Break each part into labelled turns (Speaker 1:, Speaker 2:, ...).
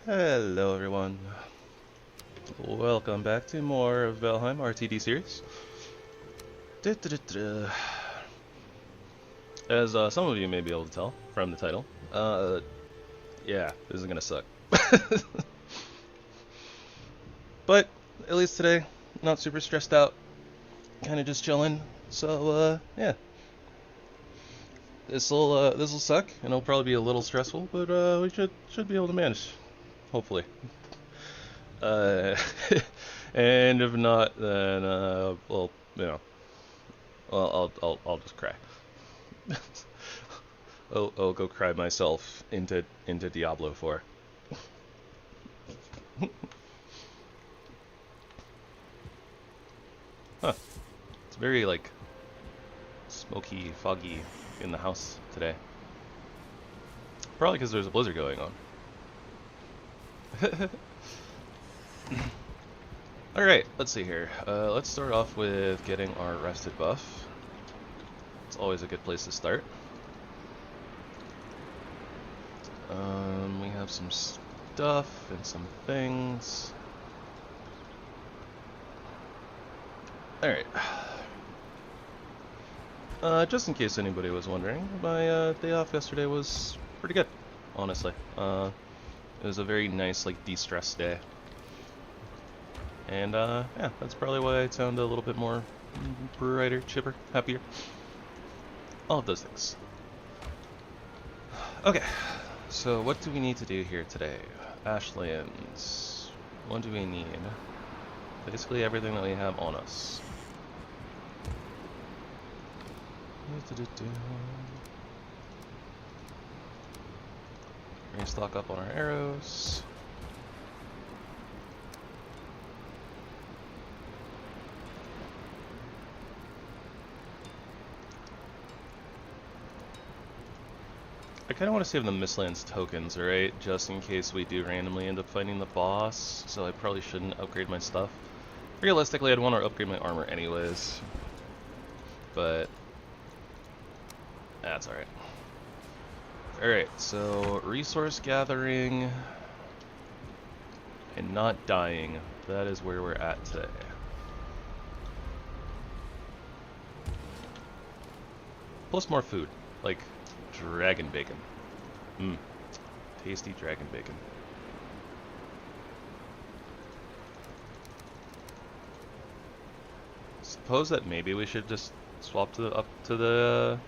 Speaker 1: Hello everyone, welcome back to more of Valheim RTD series. As some of you may be able to tell from the title, yeah, this is gonna suck. But at least today, not super stressed out, kinda just chilling, so yeah. This'll suck, and it'll probably be a little stressful, but we should be able to manage, hopefully. And if not, then well, you know, I'll just cry. I'll go cry myself into Diablo 4. Huh? It's very like smoky, foggy in the house today. Probably because there's a blizzard going on. Alright, let's see here. Let's start off with getting our rested buff. It's always a good place to start. We have some stuff and some things. Alright. Just in case anybody was wondering, my day off yesterday was pretty good, honestly. It was a very nice, like, de-stress day. And, yeah, that's probably why I sound a little bit more brighter, chipper, happier. All of those things. Okay, so what do we need to do here today? Ashlands. What do we need? Basically everything that we have on us. Restock up on our arrows. I kind of want to save the Mistlands tokens, right? Just in case we do randomly end up fighting the boss, so I probably shouldn't upgrade my stuff. Realistically, I'd want to upgrade my armor anyways. But that's alright. Alright, so resource gathering and not dying. That is where we're at today. Plus more food, like dragon bacon. Tasty dragon bacon. Suppose that maybe we should just swap to up to the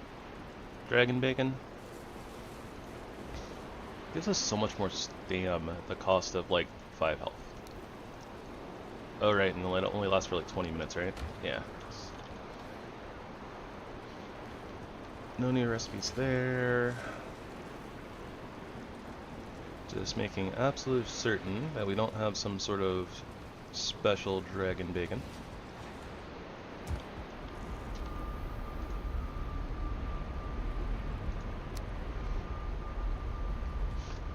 Speaker 1: dragon bacon. Gives us so much more stam at the cost of like 5 health. Oh right, and it only lasts for like 20 minutes, right? Yeah. No new recipes there. Just making absolute certain that we don't have some sort of special dragon bacon.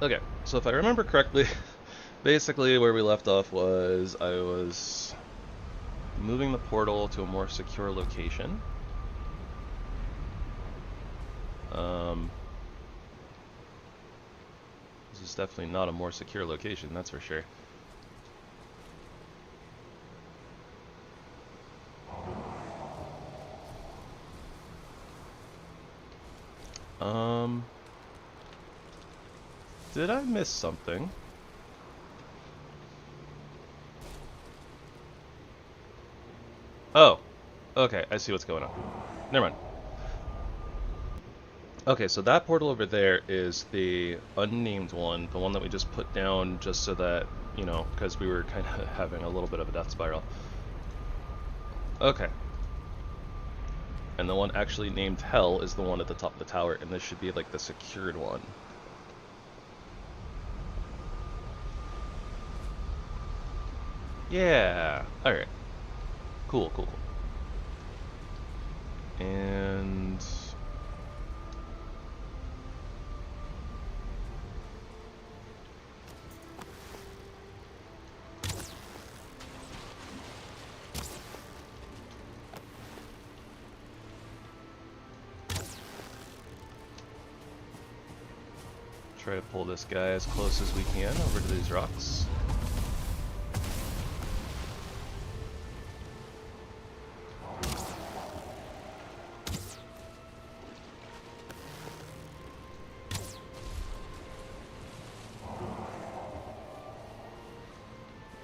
Speaker 1: Okay, so if I remember correctly, basically where we left off was I was moving the portal to a more secure location. This is definitely not a more secure location, that's for sure. Did I miss something? Oh, okay, I see what's going on. Never mind. Okay, so that portal over there is the unnamed one, the one that we just put down just so that, you know, because we were kind of having a little bit of a death spiral. Okay. And the one actually named Hell is the one at the top of the tower, and this should be like the secured one. Yeah. Alright. Cool, cool, cool. And Try to pull this guy as close as we can over to these rocks.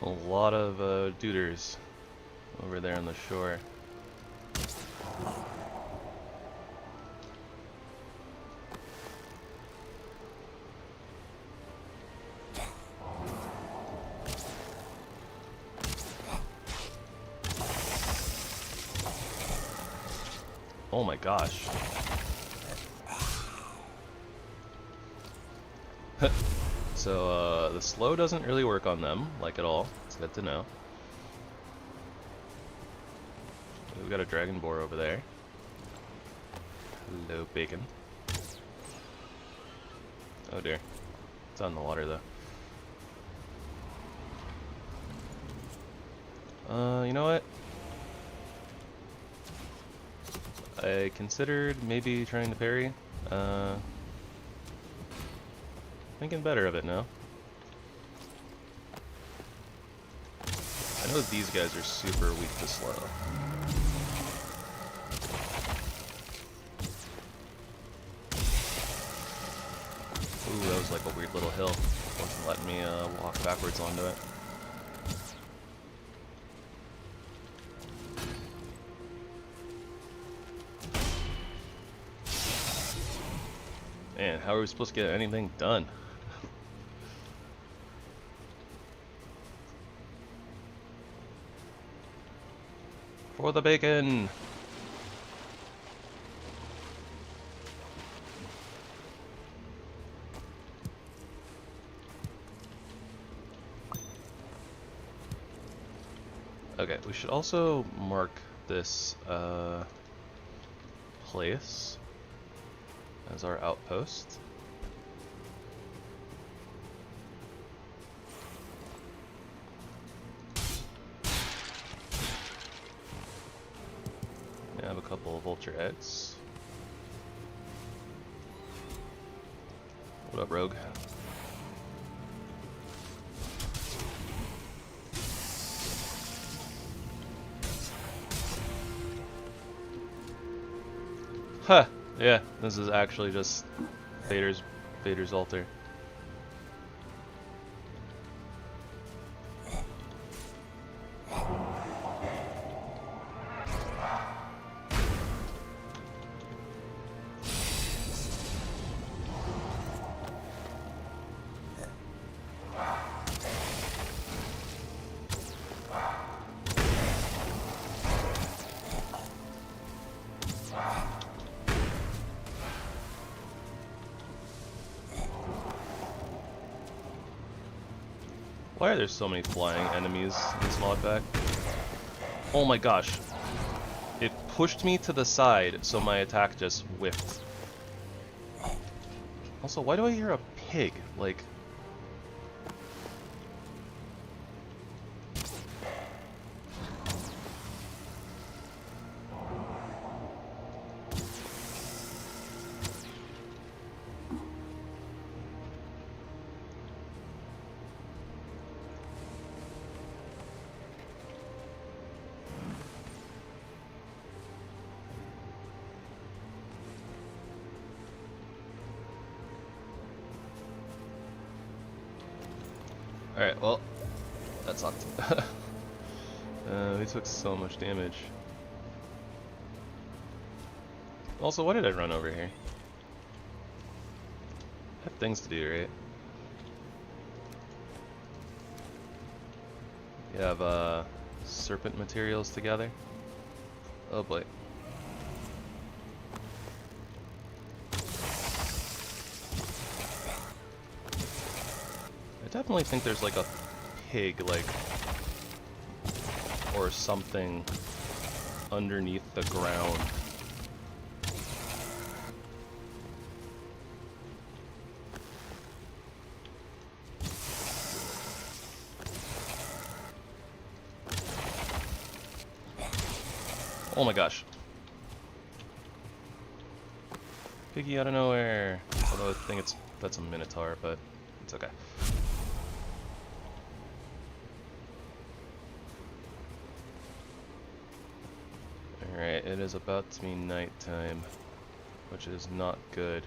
Speaker 1: A lot of duders over there on the shore. Oh my gosh. So, the slow doesn't really work on them, like at all. It's good to know. We've got a dragon boar over there. Hello, bacon. Oh dear. It's on the water, though. You know what? I considered maybe trying to parry. Thinking better of it now. I know these guys are super weak to slow. Ooh, that was like a weird little hill. Wasn't letting me walk backwards onto it. Man, how are we supposed to get anything done? For the bacon! Okay, we should also mark this place as our outpost. I have a couple of vulture eggs. What up, rogue? Huh, yeah, this is actually just Vader's altar. Why are there so many flying enemies in this mod pack? Oh my gosh. It pushed me to the side, so my attack just whiffed. Also, why do I hear a pig? Like... Alright, well, that sucked. We took so much damage. Also, why did I run over here? I have things to do, right? You have, serpent materials together. Oh boy. I definitely think there's like a pig, like, or something underneath the ground. Oh my gosh. Piggy out of nowhere. Although I think it's that's a Minotaur, but it's okay. Alright, it is about to be nighttime, which is not good.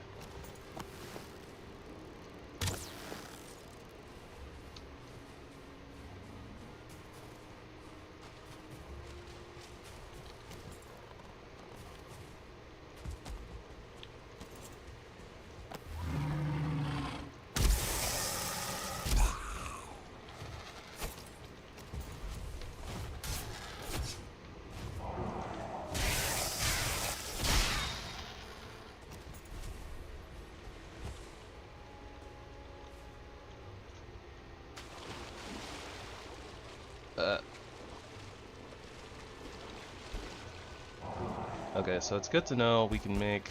Speaker 1: Okay, so it's good to know we can make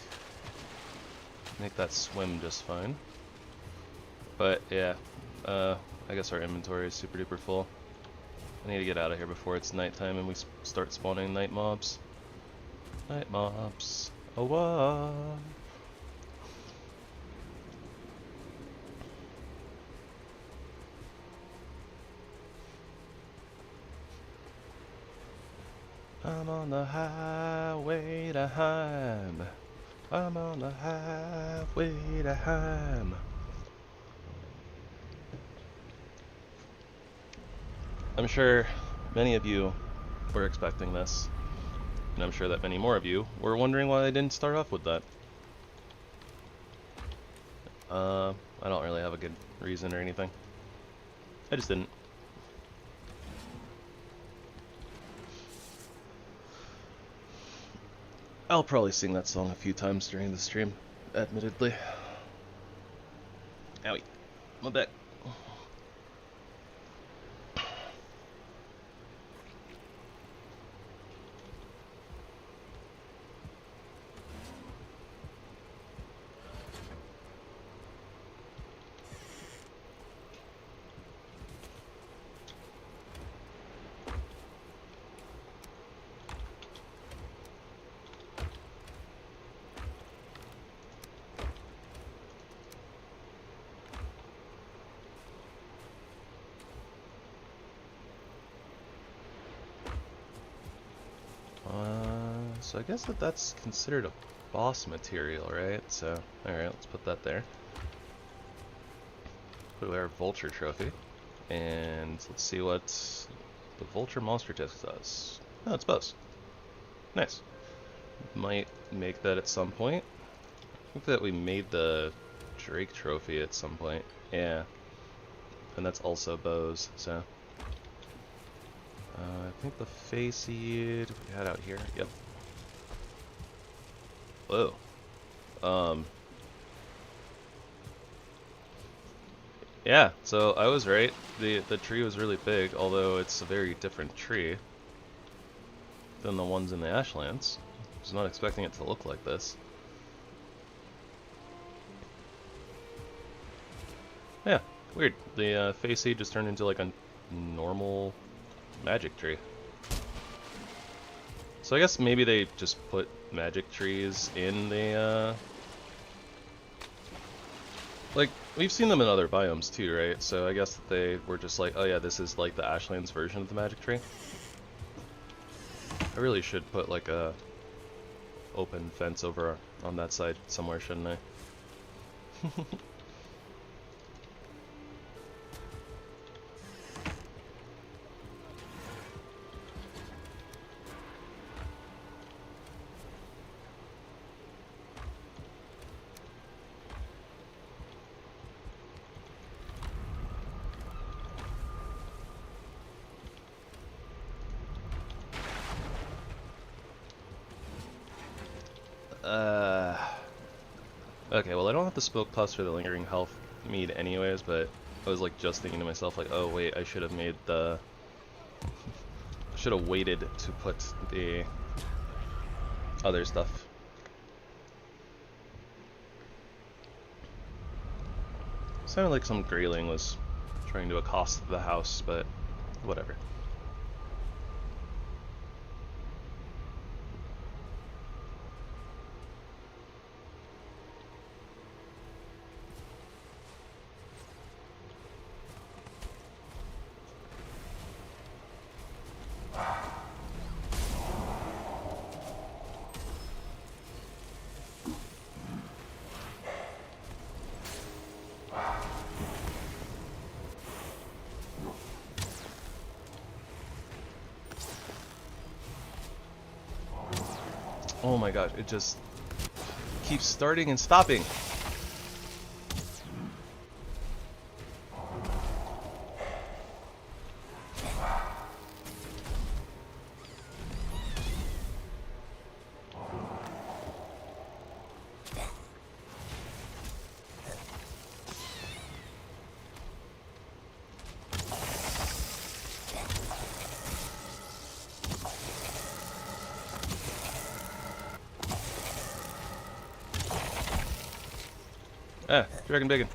Speaker 1: that swim just fine. But yeah, I guess our inventory is super duper full. I need to get out of here before it's nighttime and we start spawning night mobs. Night mobs. Oh, wow. I'm on the highway to Heim. I'm on the highway to Heim. I'm sure many of you were expecting this, and I'm sure that many more of you were wondering why I didn't start off with that. I don't really have a good reason or anything. I just didn't. I'll probably sing that song a few times during the stream, admittedly. Owie. My back. So I guess that's considered a boss material, right? So, alright, let's put that there. Put away our vulture trophy. And let's see what the vulture monster disc does. Oh, it's bows. Nice. Might make that at some point. I think that we made the Drake trophy at some point. Yeah. And that's also bows, so. I think the face seed we had out here. Yep. Whoa. Yeah, so I was right. The tree was really big, although it's a very different tree than the ones in the Ashlands. I was not expecting it to look like this. Yeah, weird. The face seed just turned into like a normal magic tree. So I guess maybe they just put magic trees in the, like, we've seen them in other biomes too, right? So I guess that they were just like, oh yeah, this is like the Ashlands version of the magic tree. I really should put like a open fence over on that side somewhere, shouldn't I? Okay, well I don't have the spoke plus for the lingering health mead anyways, but I was like just thinking to myself like, oh wait, I should have made the... should have waited to put the other stuff. Sounded like some grayling was trying to accost the house, but whatever. Oh my gosh, it just keeps starting and stopping. Ah, Dragon Bacon.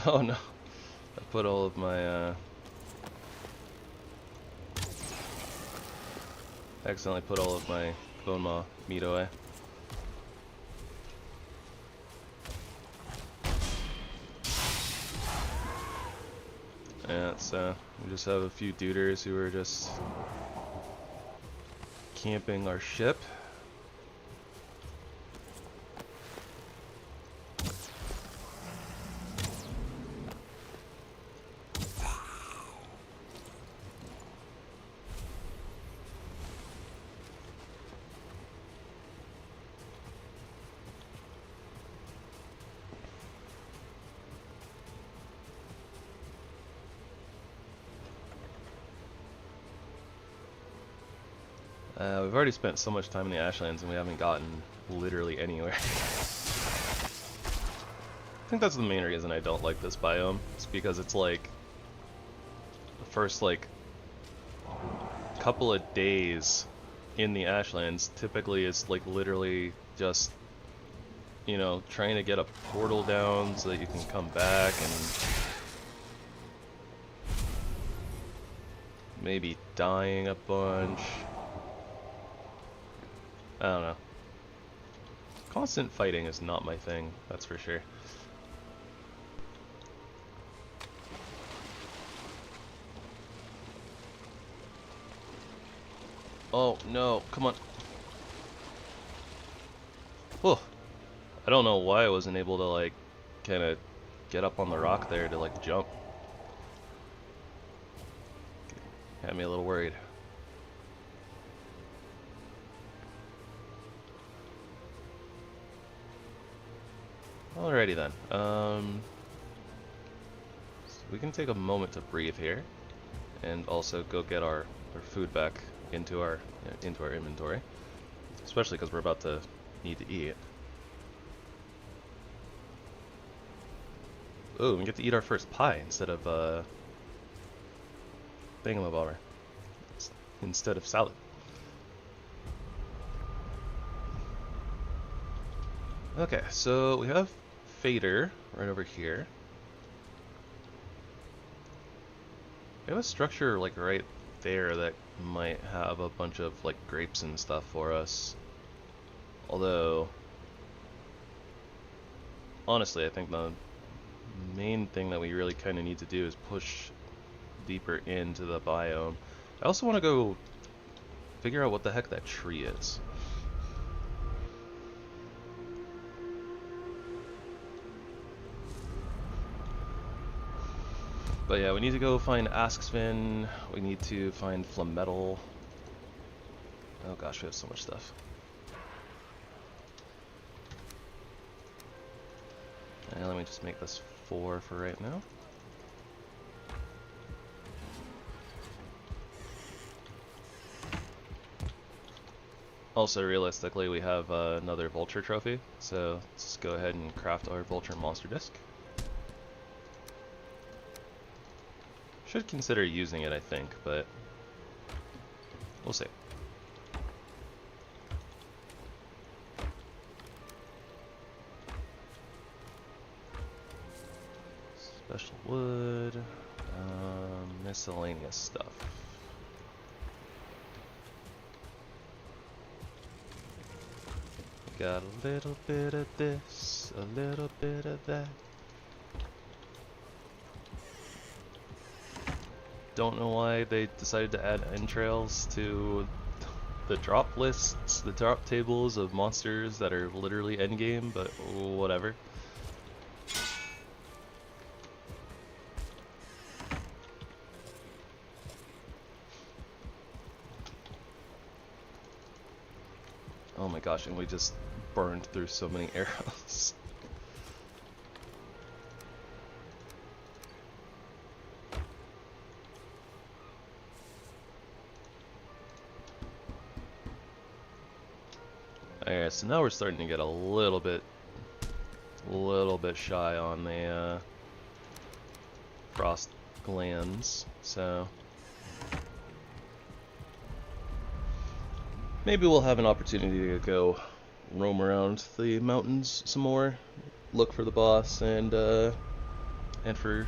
Speaker 1: Oh no. I put all of my, accidentally put all of my bone maw meat away. Yeah, so we just have a few duders who are just camping our ship. We've already spent so much time in the Ashlands and we haven't gotten literally anywhere. I think that's the main reason I don't like this biome. It's because it's like the first like couple of days in the Ashlands typically is like literally just, you know, trying to get a portal down so that you can come back and maybe dying a bunch. I don't know. Constant fighting is not my thing, that's for sure. Oh no, come on. Whoa. I don't know why I wasn't able to like kind of get up on the rock there to like jump. Had me a little worried. Alrighty then. So we can take a moment to breathe here, and also go get our food back into our inventory, especially because we're about to need to eat. Oh, we get to eat our first pie instead of thingamabobber, instead of salad. Okay, so we have Fader right over here. We have a structure like right there that might have a bunch of like grapes and stuff for us. Although, honestly, I think the main thing that we really kind of need to do is push deeper into the biome. I also want to go figure out what the heck that tree is. But yeah, we need to go find Asksvin, we need to find Flametal. Oh gosh, we have so much stuff. And let me just make this 4 for right now. Also, realistically, we have another vulture trophy, so let's go ahead and craft our vulture monster disc. Should consider using it, I think, but we'll see. Special wood, miscellaneous stuff. Got a little bit of this, a little bit of that. Don't know why they decided to add entrails to the drop lists, the drop tables of monsters that are literally endgame, but whatever. my gosh, and we just burned through so many arrows. Alright, so now we're starting to get a little bit shy on the frost glands, so maybe we'll have an opportunity to go roam around the mountains some more, look for the boss, and for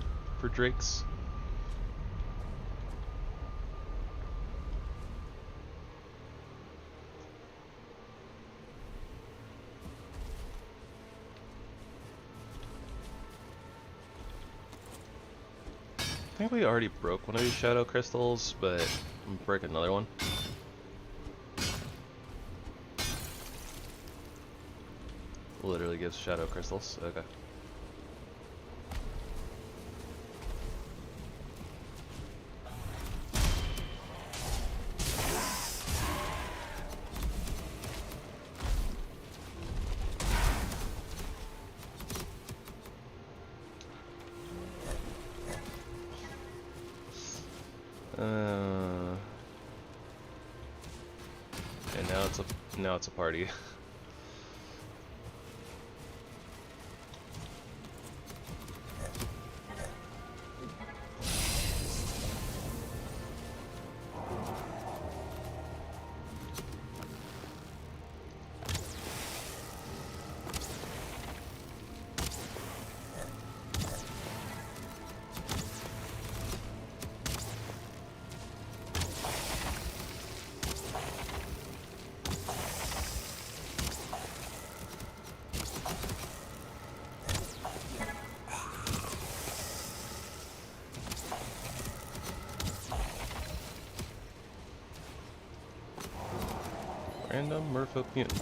Speaker 1: drakes. I think we already broke one of these shadow crystals, but I'm gonna break another one. Literally gives shadow crystals. Okay. And now it's a party. Random merfolk mutant.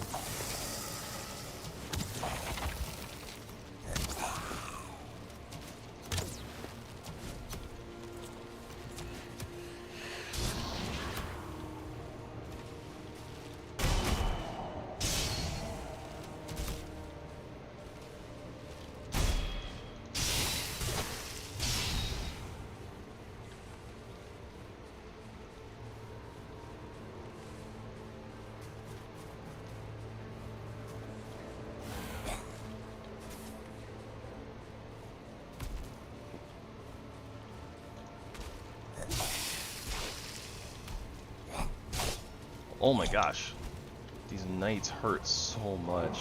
Speaker 1: Oh my gosh, these knights hurt so much.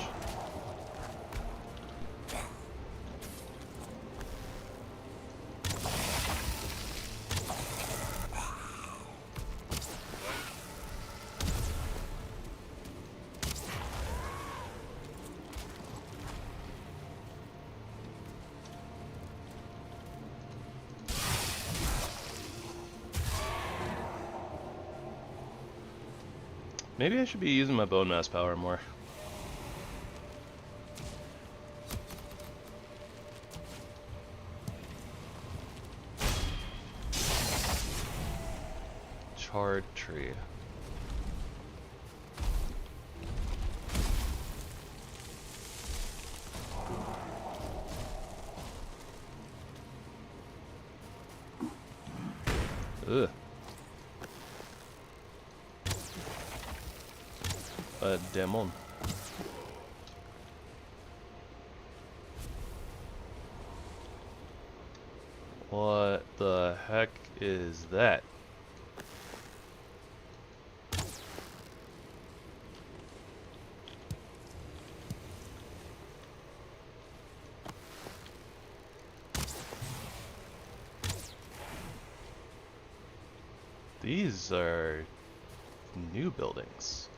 Speaker 1: Maybe I should be using my bone mass power more. Charred tree. Ugh. Demon. What the heck is that? These are new buildings.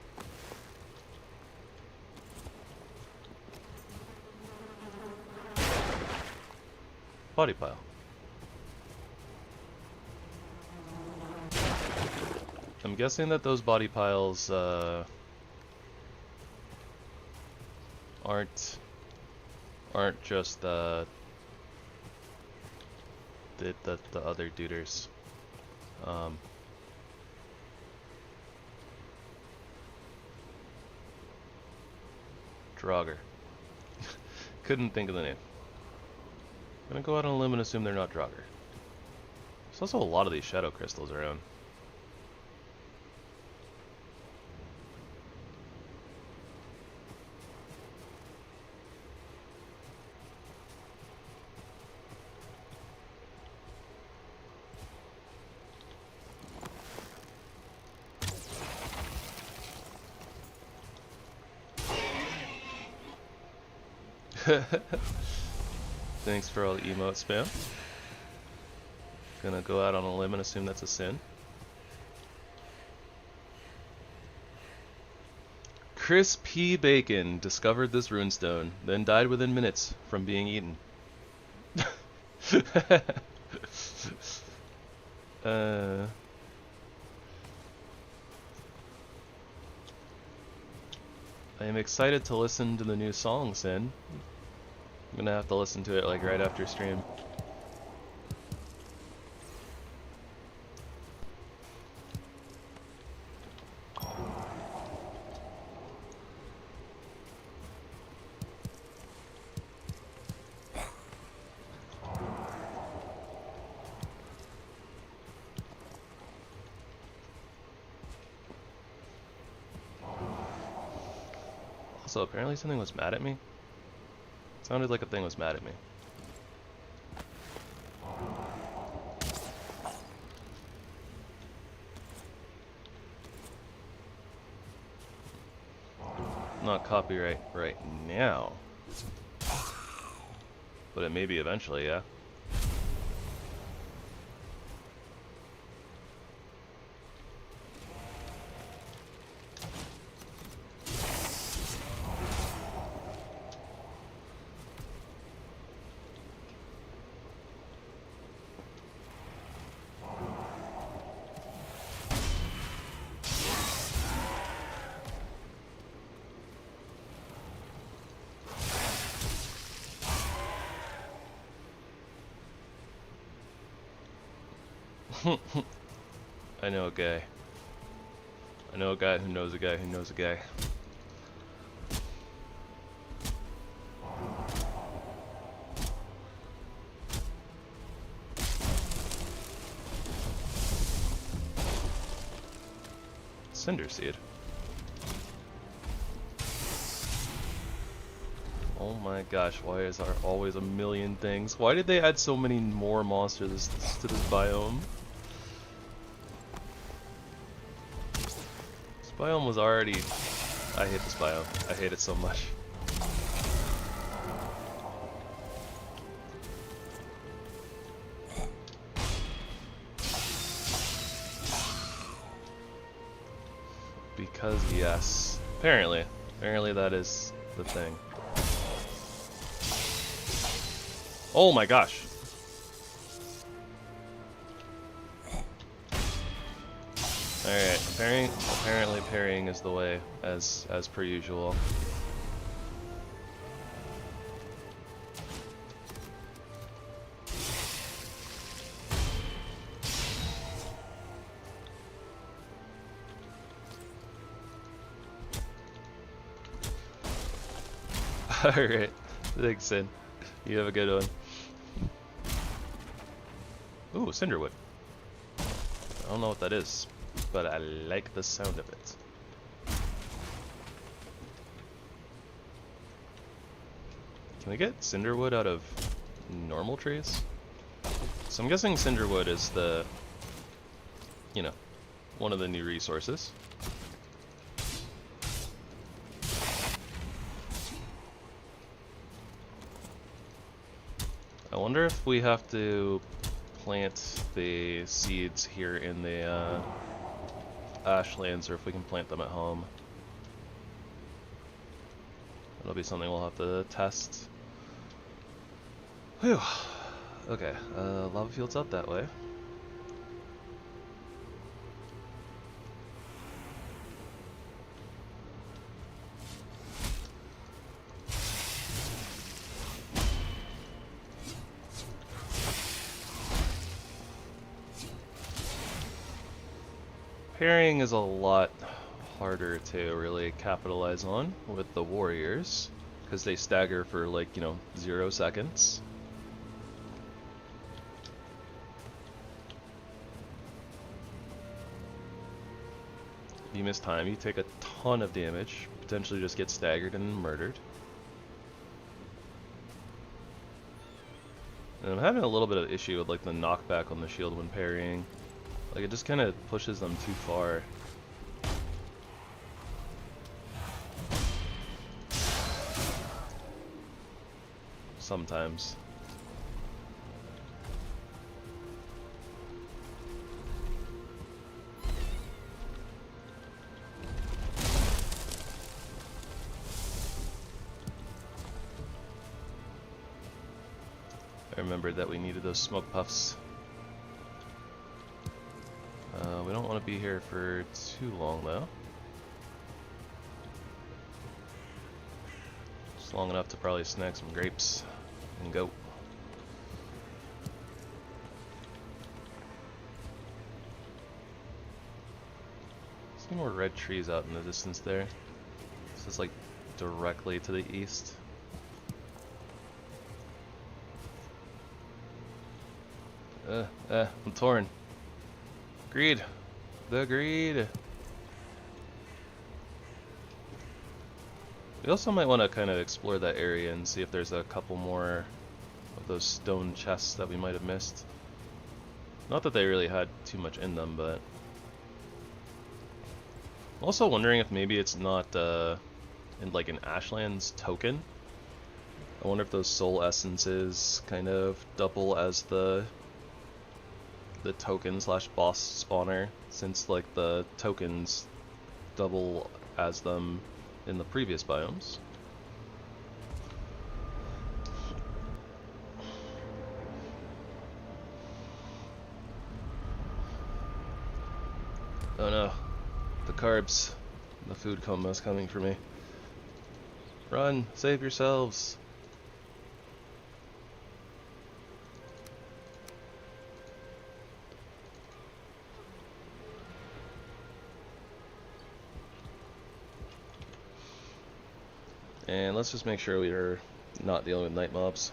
Speaker 1: Body pile. I'm guessing that those body piles aren't just the other duders. Draugr. Couldn't think of the name. I'm gonna go out on a limb and assume they're not Draugr. There's also a lot of these shadow crystals around. Thanks for all the emote spam. Gonna go out on a limb and assume that's a sin. Chris P. Bacon discovered this runestone, then died within minutes from being eaten. I am excited to listen to the new song, Sin. I'm gonna have to listen to it like right after stream. Also, apparently something was mad at me. Sounded like a thing was mad at me. Not copyright right now, but it may be eventually, yeah. I know a guy. I know a guy who knows a guy who knows a guy. Cinder Seed. Oh my gosh, why is there always a million things? Why did they add so many more monsters to this biome? This biome was already... I hate this biome. I hate it so much. Because yes. Apparently that is the thing. Oh my gosh. Alright, apparently parrying is the way, as per usual. Alright, thanks, Sin. You have a good one. Ooh, Cinderwood. I don't know what that is, but I like the sound of it. Can we get Cinderwood out of normal trees? So I'm guessing Cinderwood is the, you know, one of the new resources. I wonder if we have to plant the seeds here in the ashlands, or if we can plant them at home. That'll be something we'll have to test. Whew. Okay, lava field's out that way. Parrying is a lot harder to really capitalize on with the warriors, because they stagger for like, 0 seconds. If you miss time, you take a ton of damage, potentially just get staggered and murdered. And I'm having a little bit of issue with like the knockback on the shield when parrying. Like it just kind of pushes them too far. Sometimes. I remembered that we needed those smoke puffs. We don't want to be here for too long though. Just long enough to probably snag some grapes and go. See more red trees out in the distance there. This is like directly to the east. I'm torn. Greed. The greed. We also might want to kind of explore that area and see if there's a couple more of those stone chests that we might have missed. Not that they really had too much in them, but... I'm also wondering if maybe it's not in like an Ashlands token. I wonder if those soul essences kind of double as the token slash boss spawner, since like the tokens double as them in the previous biomes. Oh no, the carbs, the food coma is coming for me. Run, save yourselves. And let's just make sure we are not dealing with night mobs.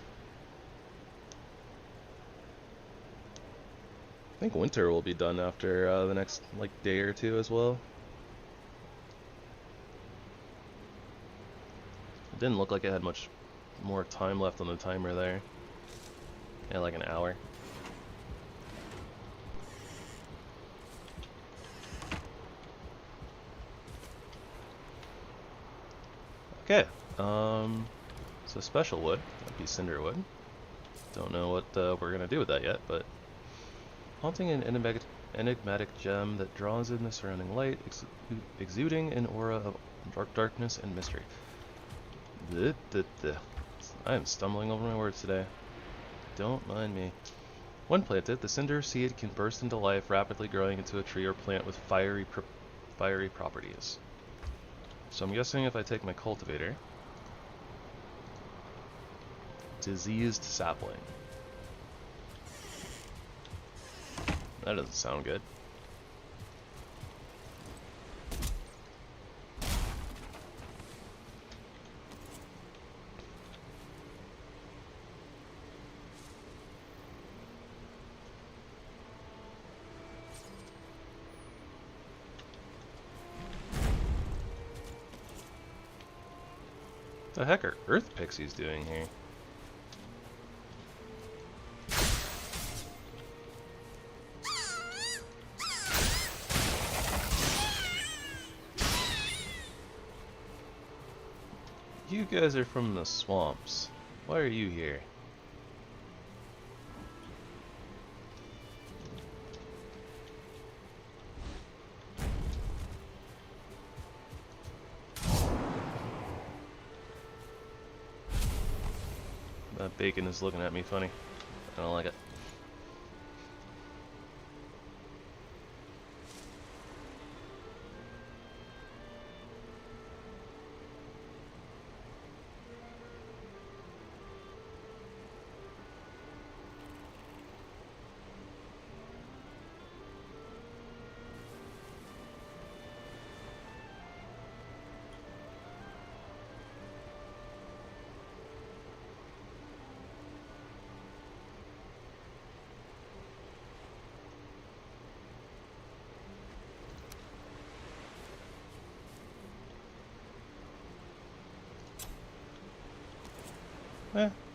Speaker 1: I think winter will be done after the next like day or two as well. It didn't look like it had much more time left on the timer there. Yeah, like an hour. Okay. So special wood, that'd be cinder wood. Don't know what we're gonna do with that yet, but haunting an enigmatic gem that draws in the surrounding light, exuding an aura of darkness and mystery. I am stumbling over my words today. Don't mind me. When planted, the cinder seed can burst into life, rapidly growing into a tree or plant with fiery properties. So I'm guessing if I take my cultivator, diseased sapling. That doesn't sound good. The heck are earth pixies doing here? You guys are from the swamps. Why are you here? That bacon is looking at me funny. I don't like it.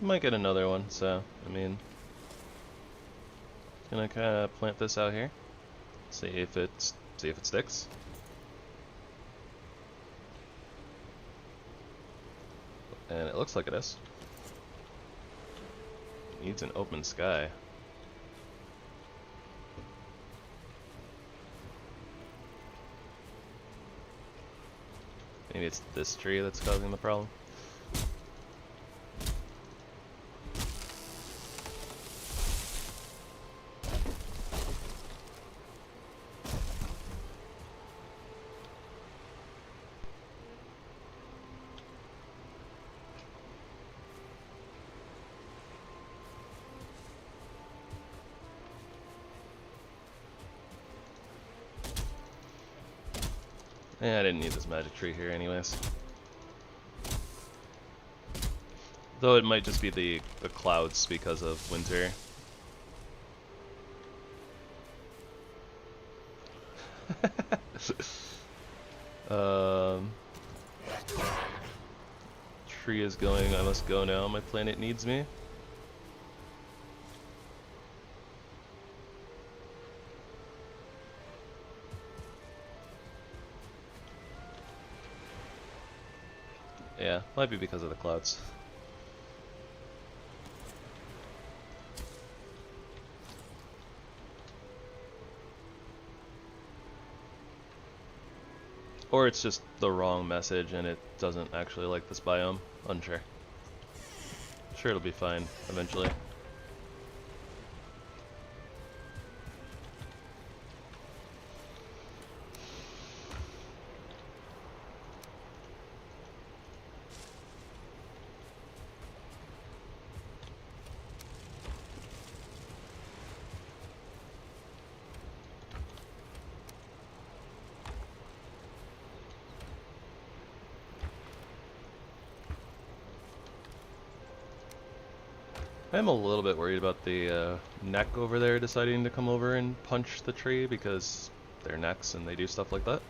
Speaker 1: Might get another one, so, I mean, gonna kinda plant this out here. See if it sticks. And it looks like it is. Needs an open sky. Maybe it's this tree that's causing the problem. Yeah, I didn't need this magic tree here anyways. Though it might just be the clouds because of winter. Tree is going, I must go now, my planet needs me. Yeah, might be because of the clouds. Or it's just the wrong message and it doesn't actually like this biome. Unsure. Sure, it'll be fine eventually. I'm a little bit worried about the neck over there deciding to come over and punch the tree because they're necks and they do stuff like that.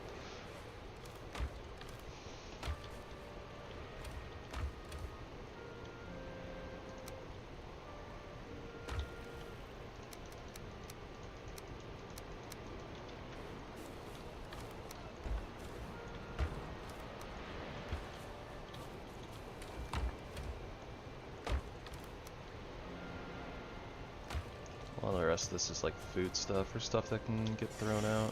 Speaker 1: All the rest of this is like food stuff or stuff that can get thrown out.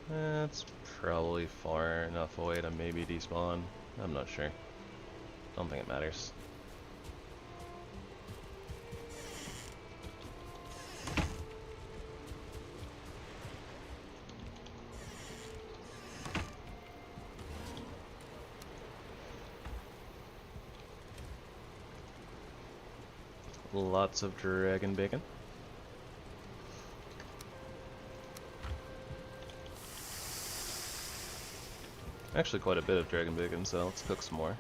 Speaker 1: That's probably far enough away to maybe despawn. I'm not sure. Don't think it matters. Lots of dragon bacon. Actually quite a bit of dragon bacon, so let's cook some more.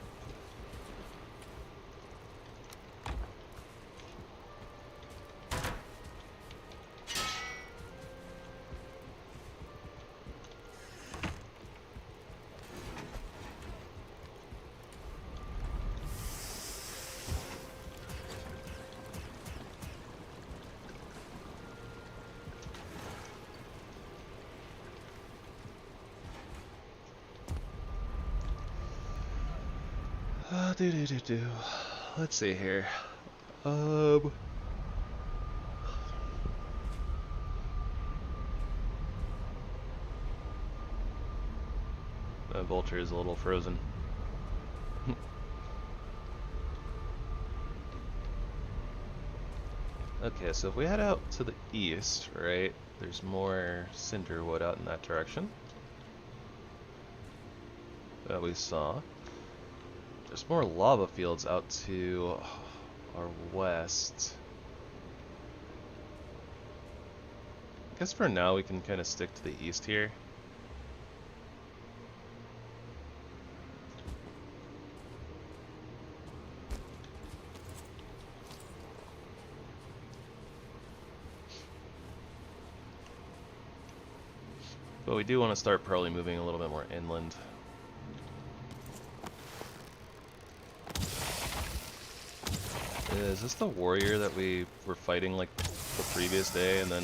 Speaker 1: Let's see here. My vulture is a little frozen. Okay, so if we head out to the east, right, there's more cinder wood out in that direction that we saw. There's more lava fields out to our west. I guess for now we can kind of stick to the east here. But we do want to start probably moving a little bit more inland. Is this the warrior that we were fighting like the previous day and then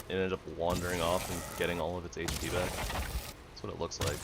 Speaker 1: it ended up wandering off and getting all of its HP back? That's what it looks like.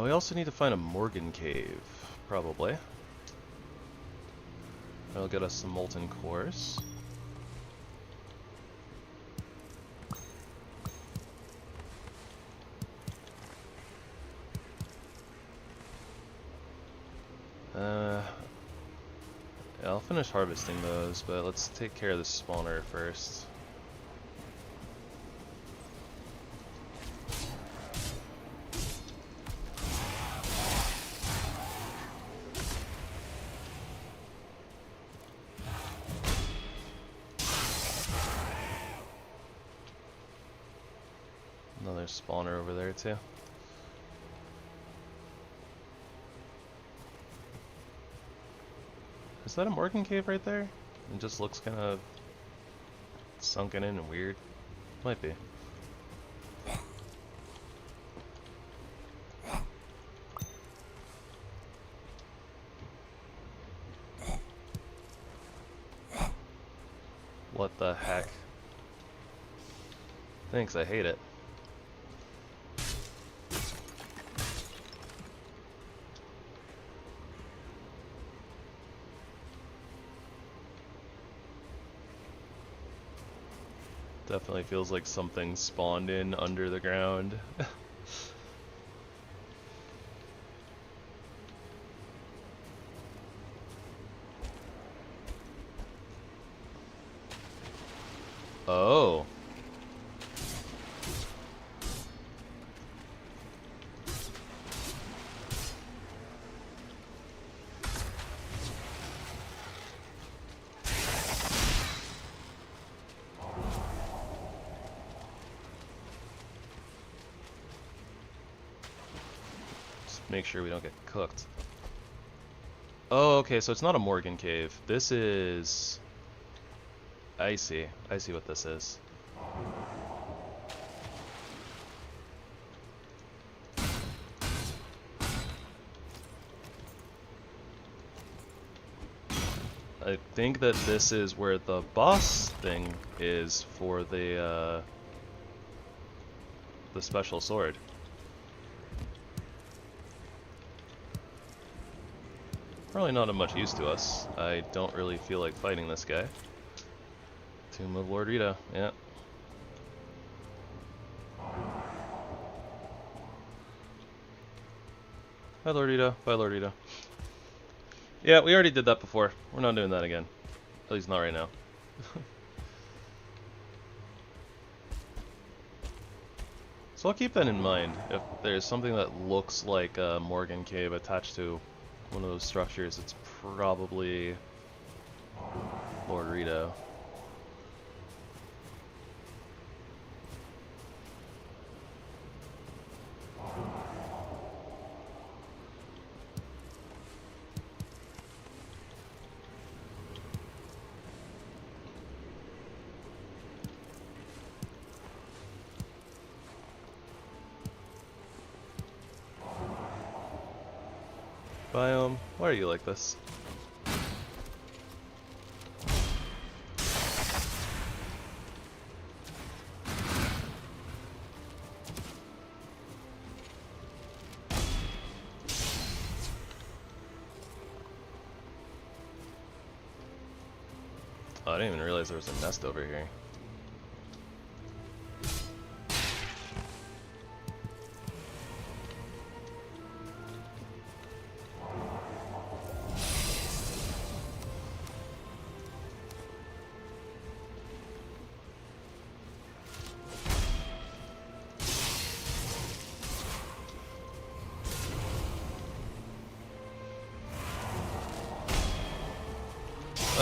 Speaker 1: We also need to find a Morgan Cave, probably. That'll get us some molten cores. Yeah, I'll finish harvesting those, but let's take care of the spawner first. Another spawner over there too. Is that a Morgan Cave right there? It just looks kind of sunken in and weird. Might be. What the heck? Thanks, I hate it. Definitely feels like something spawned in under the ground. Oh. Make sure we don't get cooked. Oh, okay, so it's not a Morgan Cave. This is... I see what this is. I think that this is where the boss thing is for the special sword. Probably not of much use to us. I don't really feel like fighting this guy. Tomb of Lord Rito, yeah. Hi Lord Rito, bye Lord Rito. Yeah, we already did that before. We're not doing that again. At least not right now. So I'll keep that in mind. If there's something that looks like a Morgan Cave attached to one of those structures, it's probably Lord Rito. Biome, why are you like this? Oh, I didn't even realize there was a nest over here.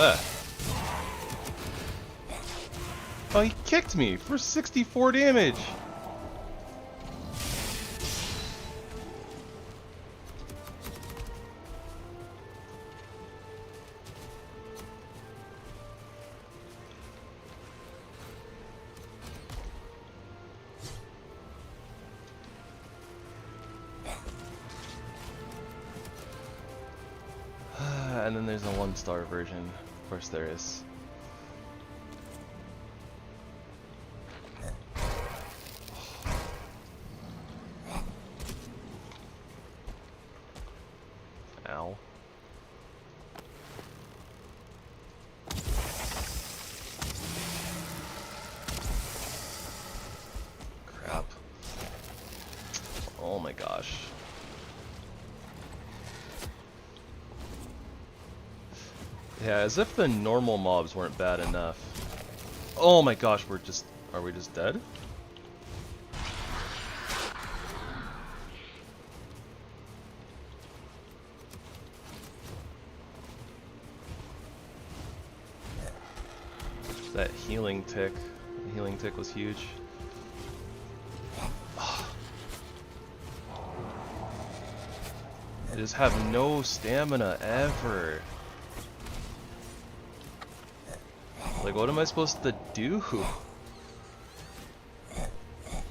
Speaker 1: Ah. Oh, he kicked me for 64 damage! And then there's a 1-star version. Of course there is. Ow. Crap. Oh my gosh. Yeah, as if the normal mobs weren't bad enough. Oh my gosh, are we just dead? That healing tick. The healing tick was huge. I just have no stamina ever. Like, what am I supposed to do?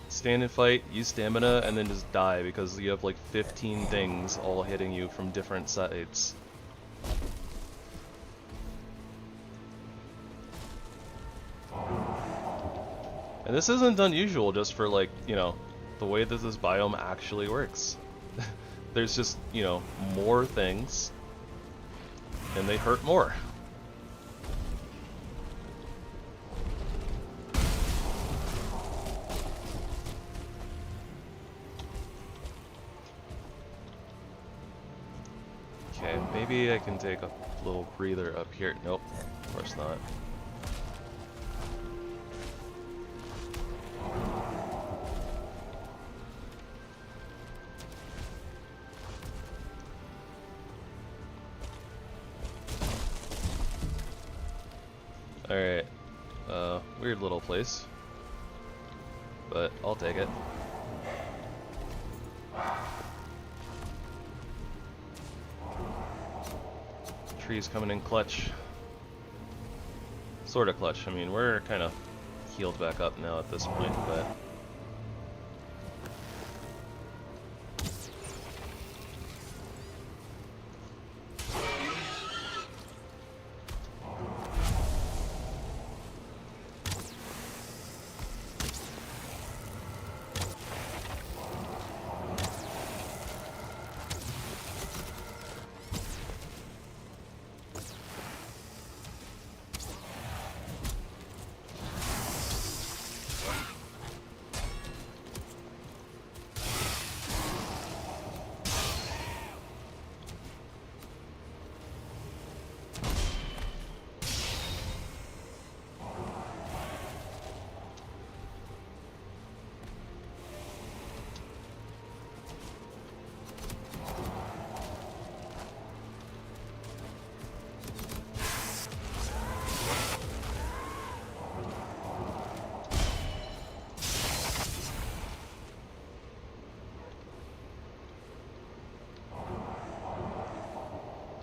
Speaker 1: Stand and fight, use stamina, and then just die because you have like 15 things all hitting you from different sides. And this isn't unusual just for, like, you know, the way that this biome actually works. There's just, you know, more things, and they hurt more. Okay, maybe I can take a little breather up here. Nope, of course not. Alright, weird little place, but I'll take it. Trees coming in clutch. Sorta clutch. I mean, we're kind of healed back up now at this point, but...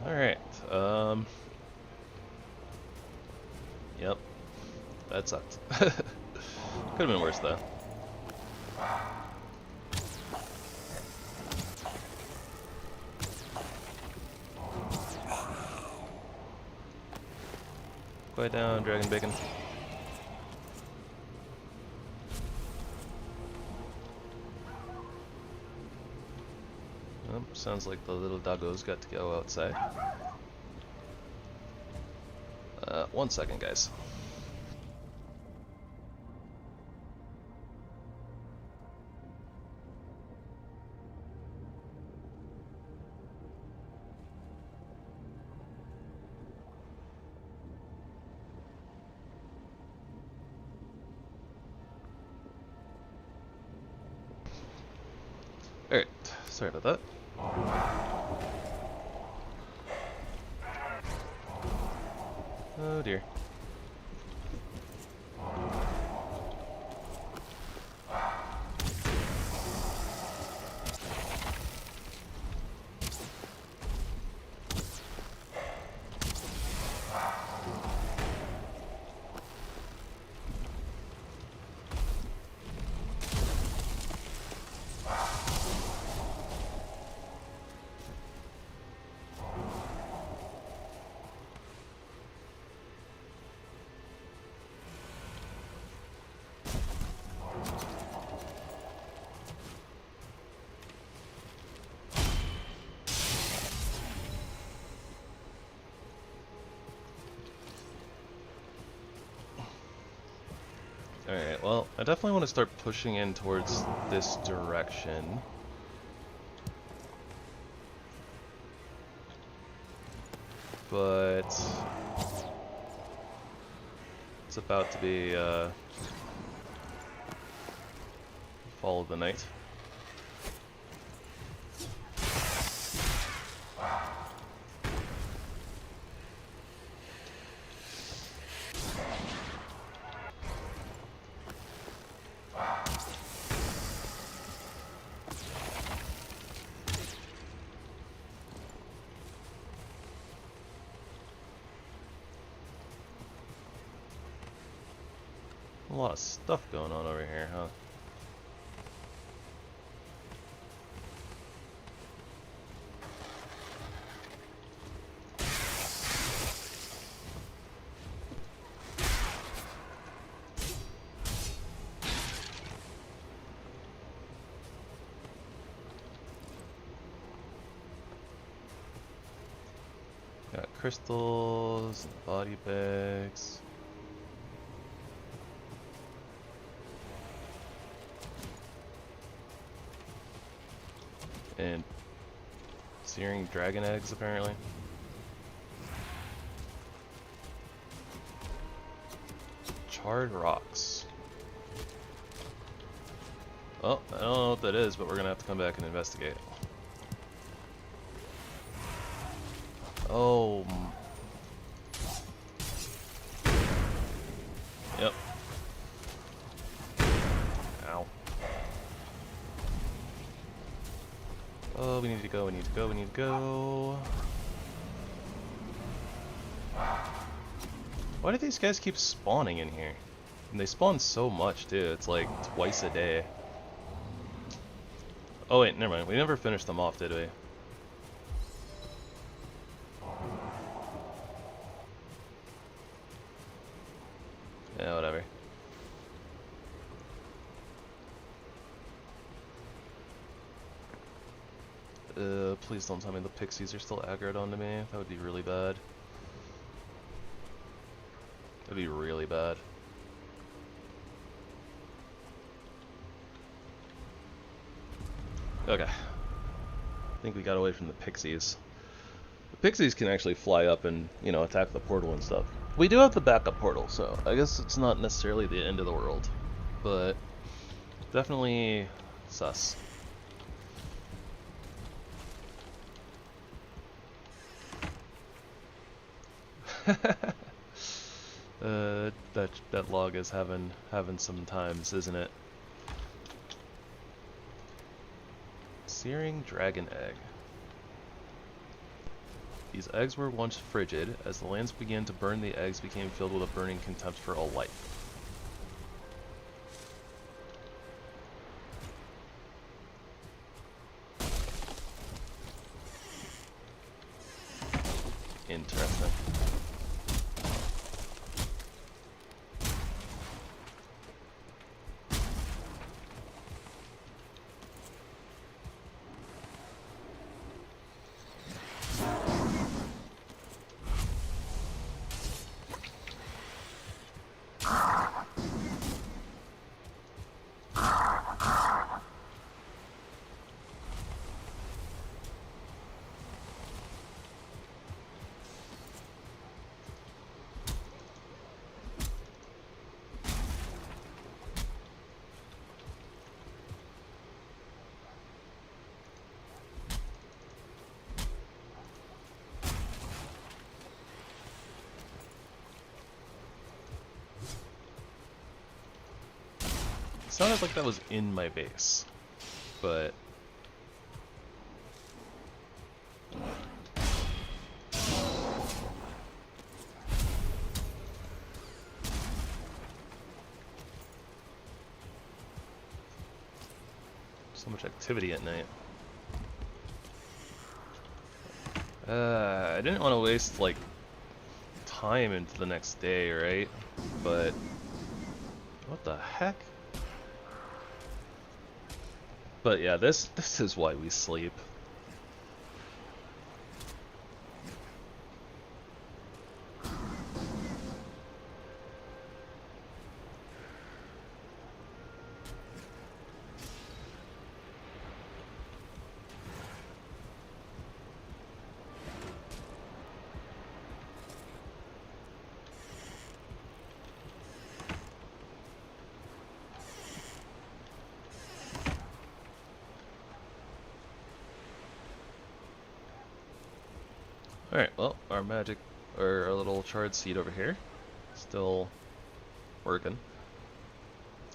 Speaker 1: Alright, yep, that sucked. Could've been worse though. Quiet down, Dragon Bacon. Oh, sounds like the little doggos got to go outside. 1 second, guys. Alright, sorry about that. Oh dear. Alright, well, I definitely want to start pushing in towards this direction. But it's about to be fall of the night. A lot of stuff going on over here, huh? Got crystals, and body bags. And searing dragon eggs, apparently. Charred rocks. Oh, I don't know what that is, but we're gonna have to come back and investigate. Oh. Yep. Ow. Oh, we need to go, we need to go, we need to go. Why do these guys keep spawning in here? And they spawn so much, too. It's like twice a day. Oh wait, never mind. We never finished them off, did we? Yeah, whatever. Please don't tell me the pixies are still aggroed onto me. That would be really bad. That'd be really bad. Okay. I think we got away from the pixies. The pixies can actually fly up and, you know, attack the portal and stuff. We do have the backup portal, so I guess it's not necessarily the end of the world. But definitely sus. That log is having some times, isn't it? Searing dragon egg. These eggs were once frigid. As the lands began to burn, the eggs became filled with a burning contempt for all life. Interesting. sounded like that was in my base, but so much activity at night. I didn't want to waste like time into the next day, right? But what the heck? But yeah, this is why we sleep. Alright, well, our magic, or our little charred seed over here, still working.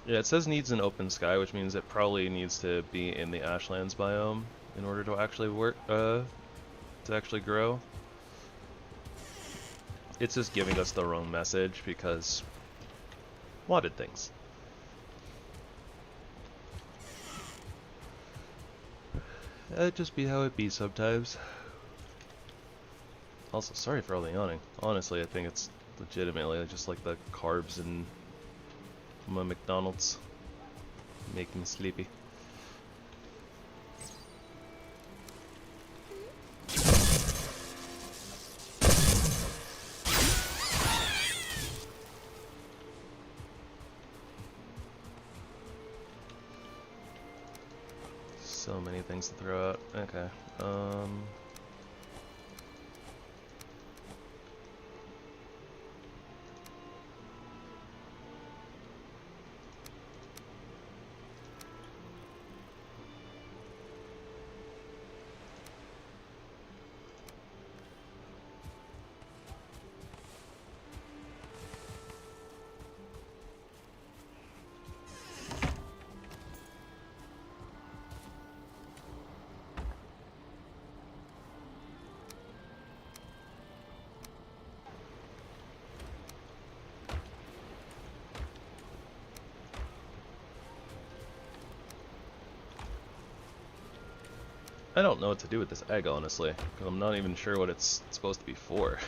Speaker 1: Yeah, it says needs an open sky, which means it probably needs to be in the Ashlands biome in order to actually work, to actually grow. It's just giving us the wrong message because modded things. That'd just be how it be sometimes. Also, sorry for all the yawning. Honestly, I think it's legitimately just like the carbs in my McDonald's make me sleepy. So many things to throw out. Okay. I don't know what to do with this egg, honestly, because I'm not even sure what it's supposed to be for.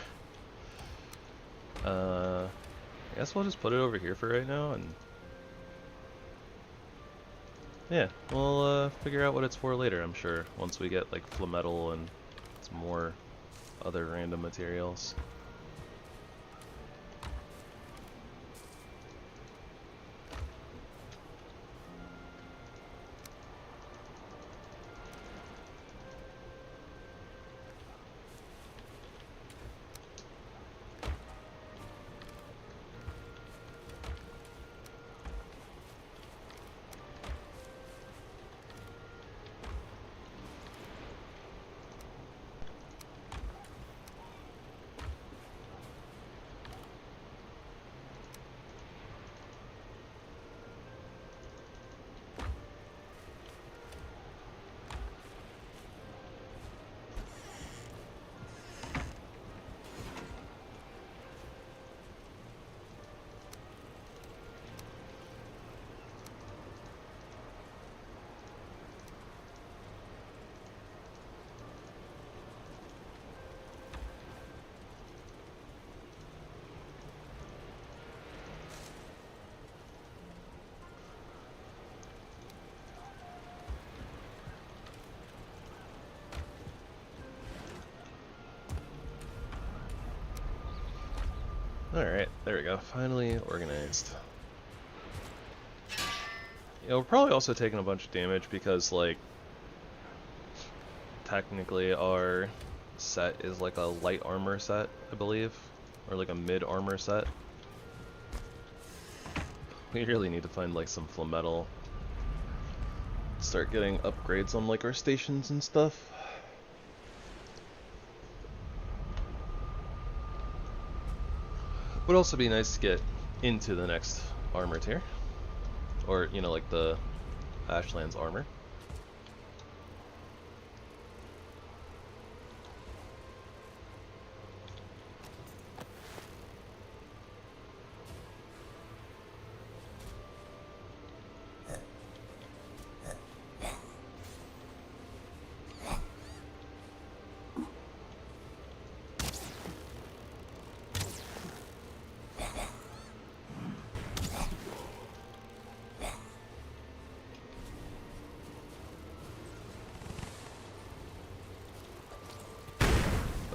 Speaker 1: I guess we'll just put it over here for right now, and yeah, we'll figure out what it's for later, I'm sure, once we get like flametal and some more other random materials. Alright, there we go. Finally organized. Yeah, we're probably also taking a bunch of damage because, like, technically our set is like a light armor set, I believe. Or like a mid armor set. We really need to find like some flametal. Start getting upgrades on like our stations and stuff. Would also be nice to get into the next armor tier. Or, you know, like the Ashlands armor.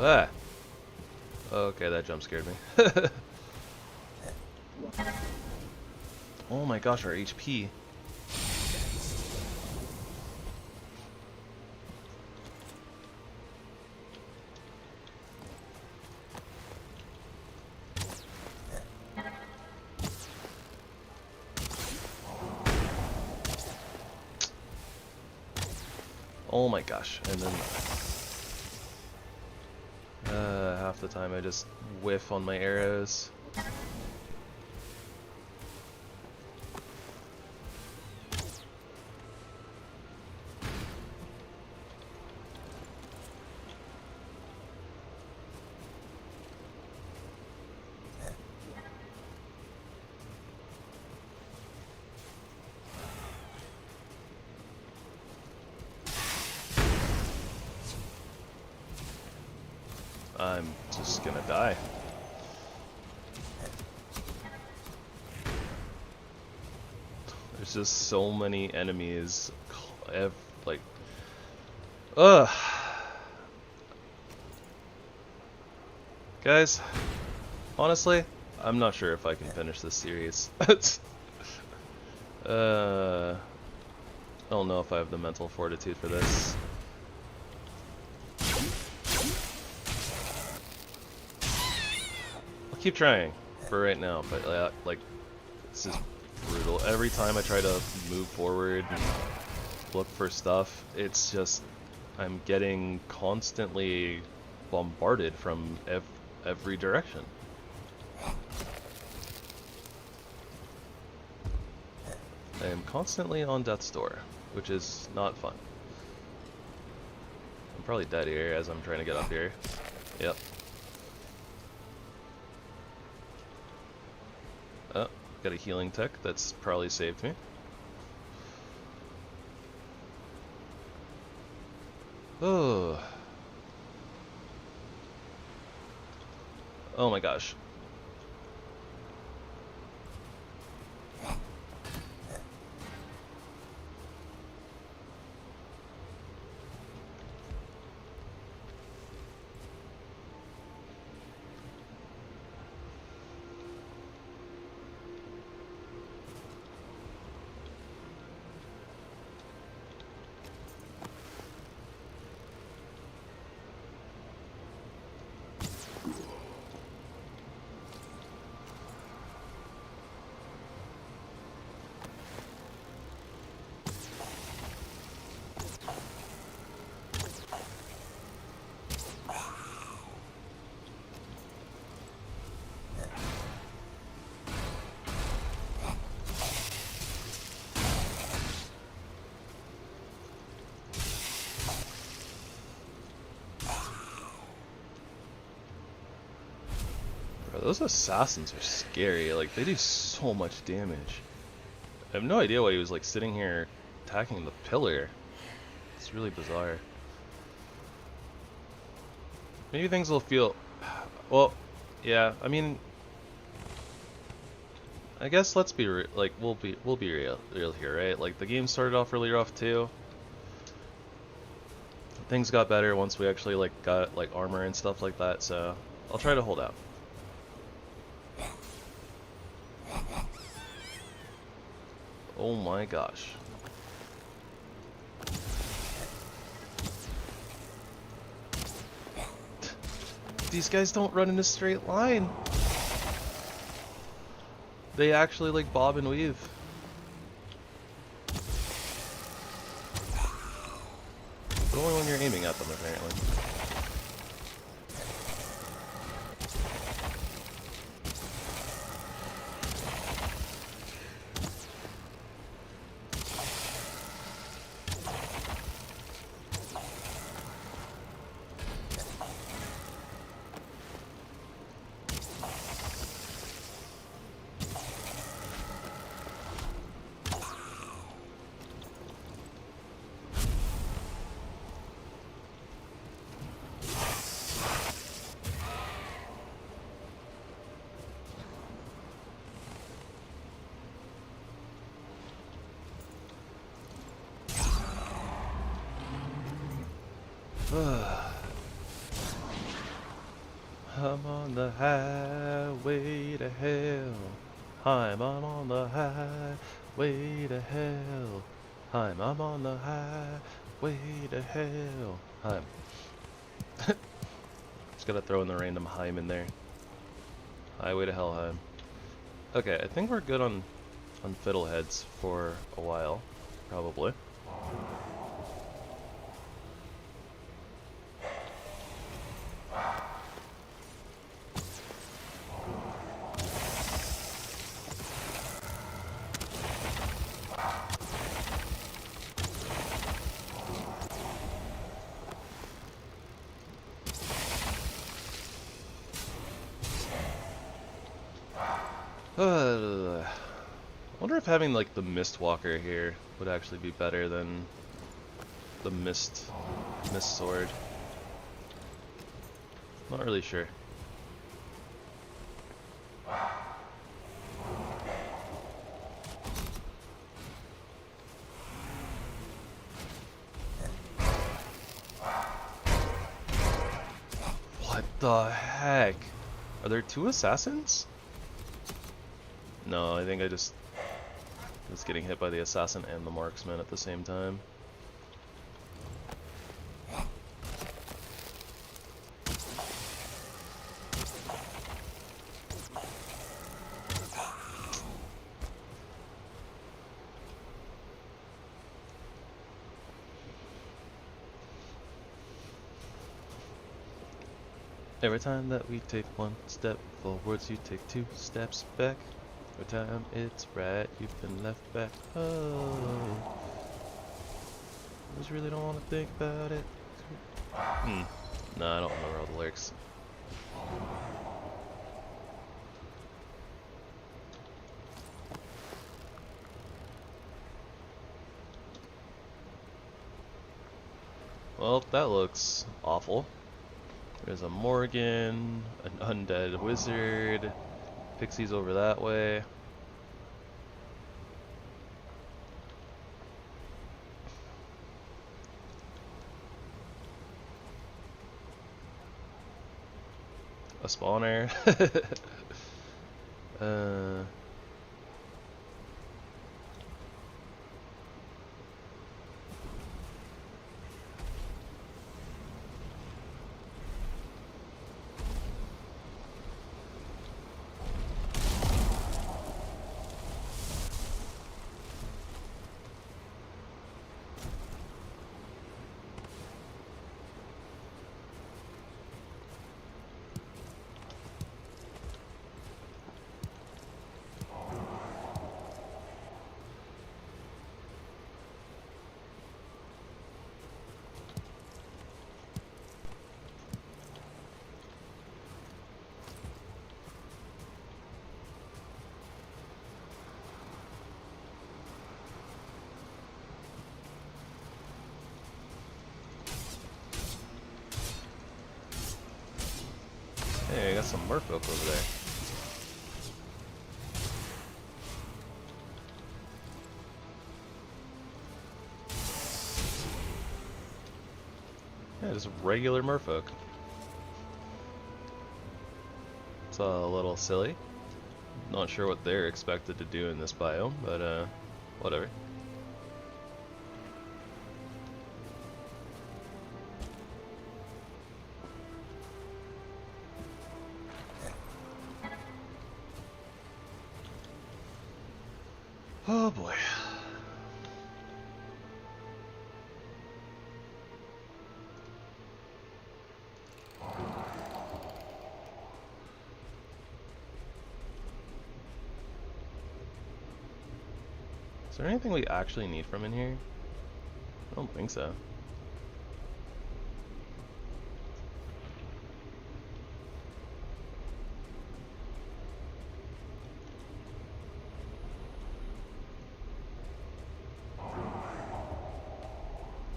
Speaker 1: Ah! Okay, that jump scared me. Oh my gosh, our HP. Oh my gosh, and then half the time I just whiff on my arrows. I'm just gonna die. There's just so many enemies, like, ugh. Guys, honestly, I'm not sure if I can finish this series. I don't know if I have the mental fortitude for this. I'll keep trying for right now, but like, this is brutal. Every time I try to move forward and look for stuff, it's just, I'm getting constantly bombarded from every direction. I am constantly on death's door, which is not fun. I'm probably dead here as I'm trying to get up here. Yep. Oh, got a healing tech that's probably saved me. Oh. Oh my gosh. Bro, those assassins are scary. Like, they do so much damage. I have no idea why he was like sitting here attacking the pillar. It's really bizarre. Maybe things will feel, well, yeah. I mean, I guess let's be like we'll be real here, right? Like, the game started off really rough too. Things got better once we actually like got like armor and stuff like that. So I'll try to hold out. Oh my gosh. These guys don't run in a straight line. They actually like bob and weave. But only when you're aiming at them, apparently. I'm on the highway to hell. I'm on the highway to hell. I'm on the highway to hell. Just gotta throw in the random Heim in there. Highway to Helheim. Okay, I think we're good on fiddleheads for a while, probably. I wonder if having like the Mistwalker here would actually be better than the Mist Sword. Not really sure. What the heck? Are there two assassins? No, I think I just was getting hit by the assassin and the marksman at the same time. Every time that we take one step forwards, you take two steps back. Every time it's right, you've been left back. Oh, I just really don't want to think about it. No, I don't remember all the lyrics. Well, that looks awful. There's a Morgan, an undead wizard, pixies over that way. A spawner. Hey, I got some merfolk over there. Yeah, just regular merfolk. It's a little silly. Not sure what they're expected to do in this biome, but whatever. Oh boy. Is there anything we actually need from in here? I don't think so.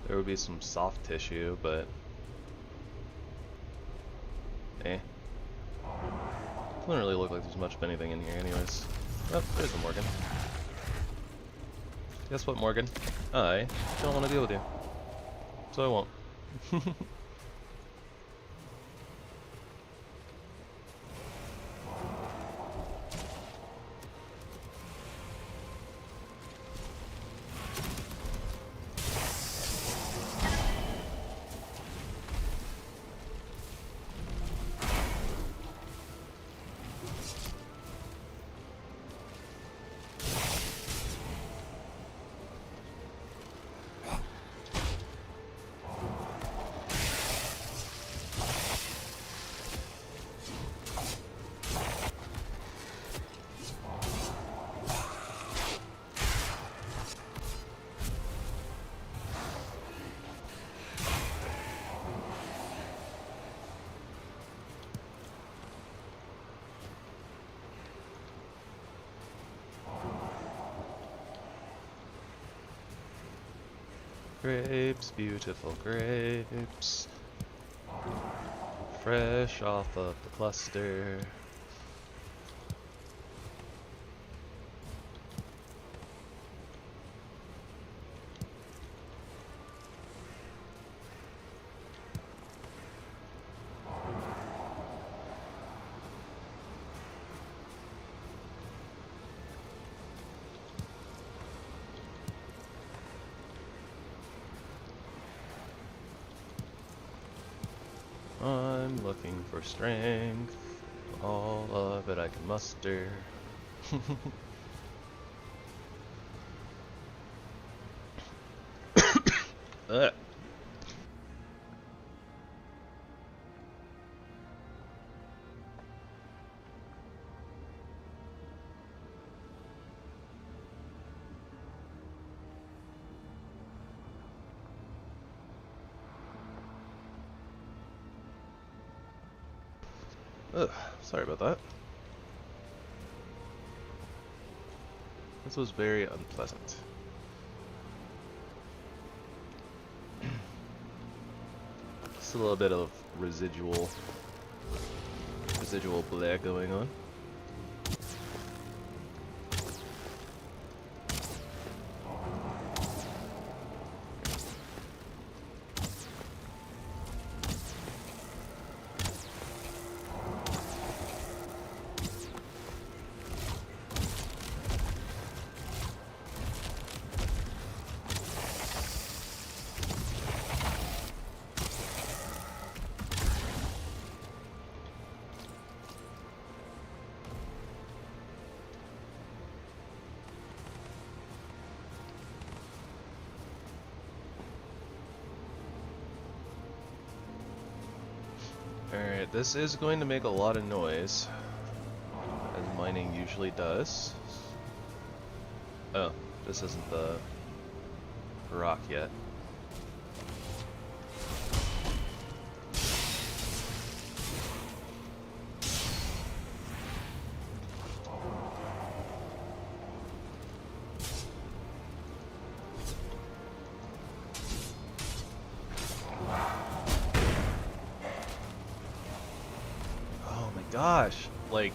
Speaker 1: There would be some soft tissue, but doesn't really look like there's much of anything in here anyways. Oh, there's a Morgan. Guess what, Morgan? I don't want to deal with you. So I won't. Grapes, beautiful grapes. Fresh off of the cluster. I'm looking for strength. All of it I can muster. Ugh. Ugh, sorry about that. This was very unpleasant. Just a little bit of residual blare going on. Alright, this is going to make a lot of noise, as mining usually does. Oh, this isn't the rock yet. Gosh, like,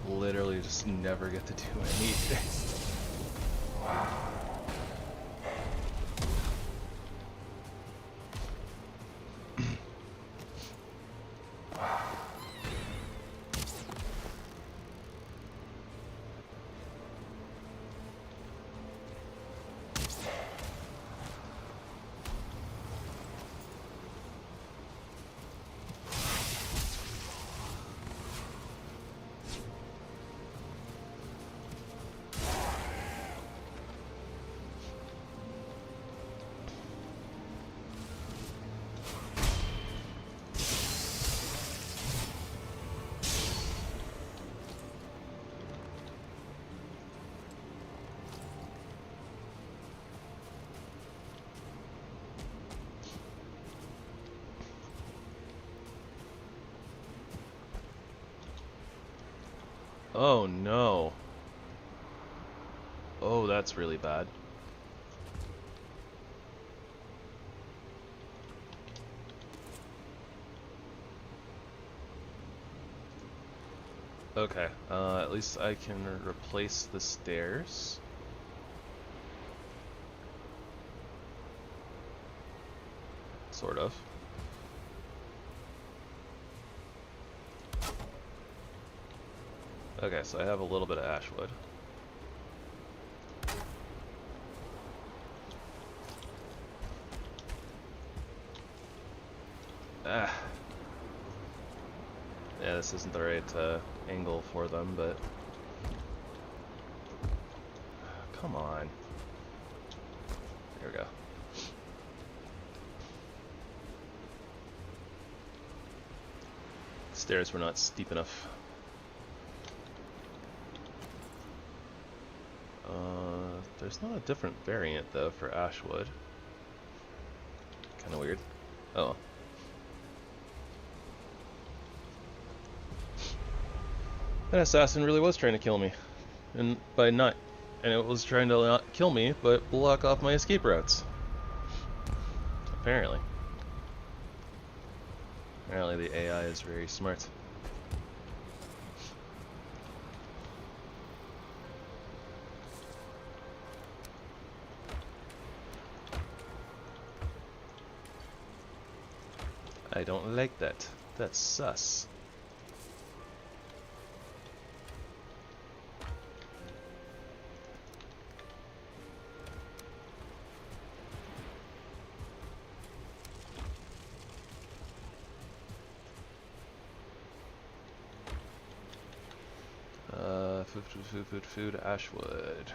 Speaker 1: literally just never get to do anything. Oh no. Oh, that's really bad. Okay, at least I can replace the stairs. Sort of. Okay, so I have a little bit of ash wood. Ah. Yeah, this isn't the right angle for them, but... Come on. There we go. Stairs were not steep enough. There's not a different variant though for ashwood. Kinda weird. Oh. That assassin really was trying to kill me. And it was trying to not kill me, but block off my escape routes. Apparently. Apparently the AI is very smart. I don't like that. That's sus. Food, ashwood.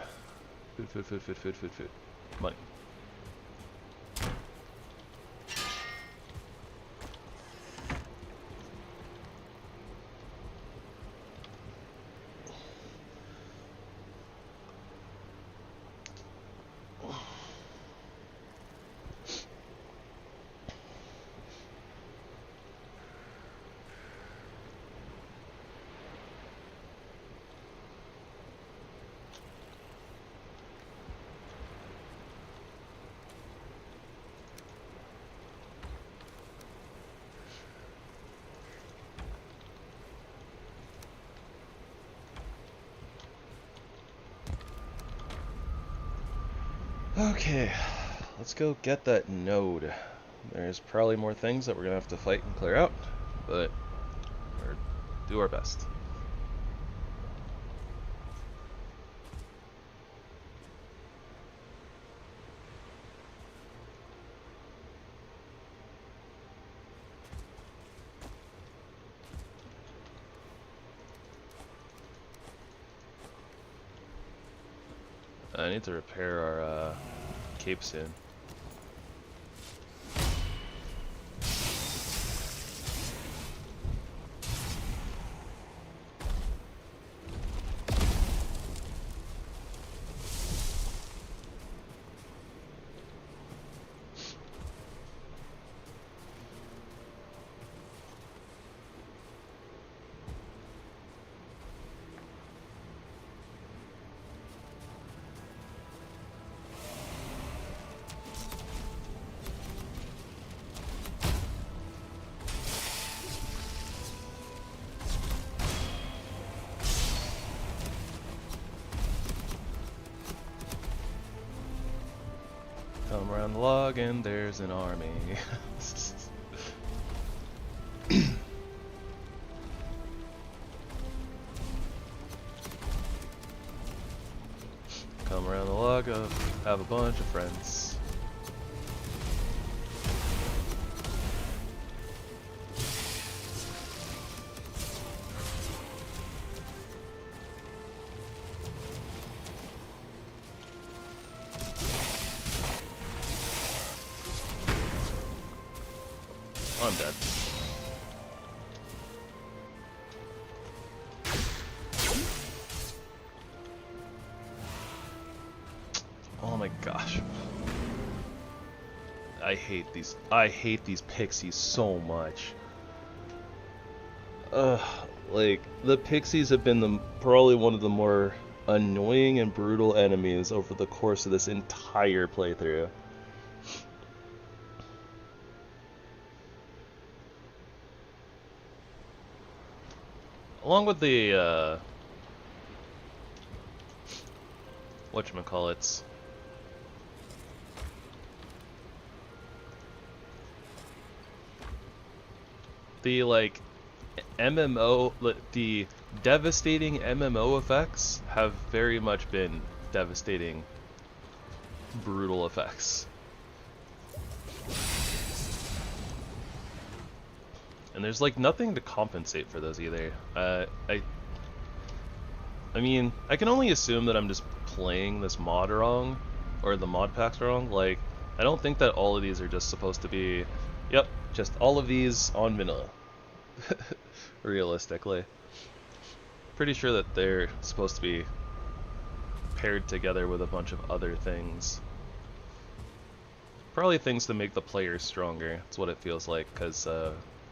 Speaker 1: Food. Money. Okay, let's go get that node. There's probably more things that we're gonna have to fight and clear out, but we'll do our best. I need to repair our cape soon. Come around the log and there's an army. Come around the log, have a bunch of friends. I'm dead. Oh my gosh. I hate these pixies so much. Like, the pixies have been probably one of the more annoying and brutal enemies over the course of this entire playthrough. Along with the, whatchamacallits. The, like, MMO, the devastating MMO effects have very much been devastating, brutal effects. And there's like nothing to compensate for those either. I mean, I can only assume that I'm just playing this mod wrong, or the mod packs wrong. Like, I don't think that all of these are just supposed to be, yep, just all of these on vanilla. Realistically. Pretty sure that they're supposed to be paired together with a bunch of other things. Probably things to make the player stronger. That's what it feels like, because,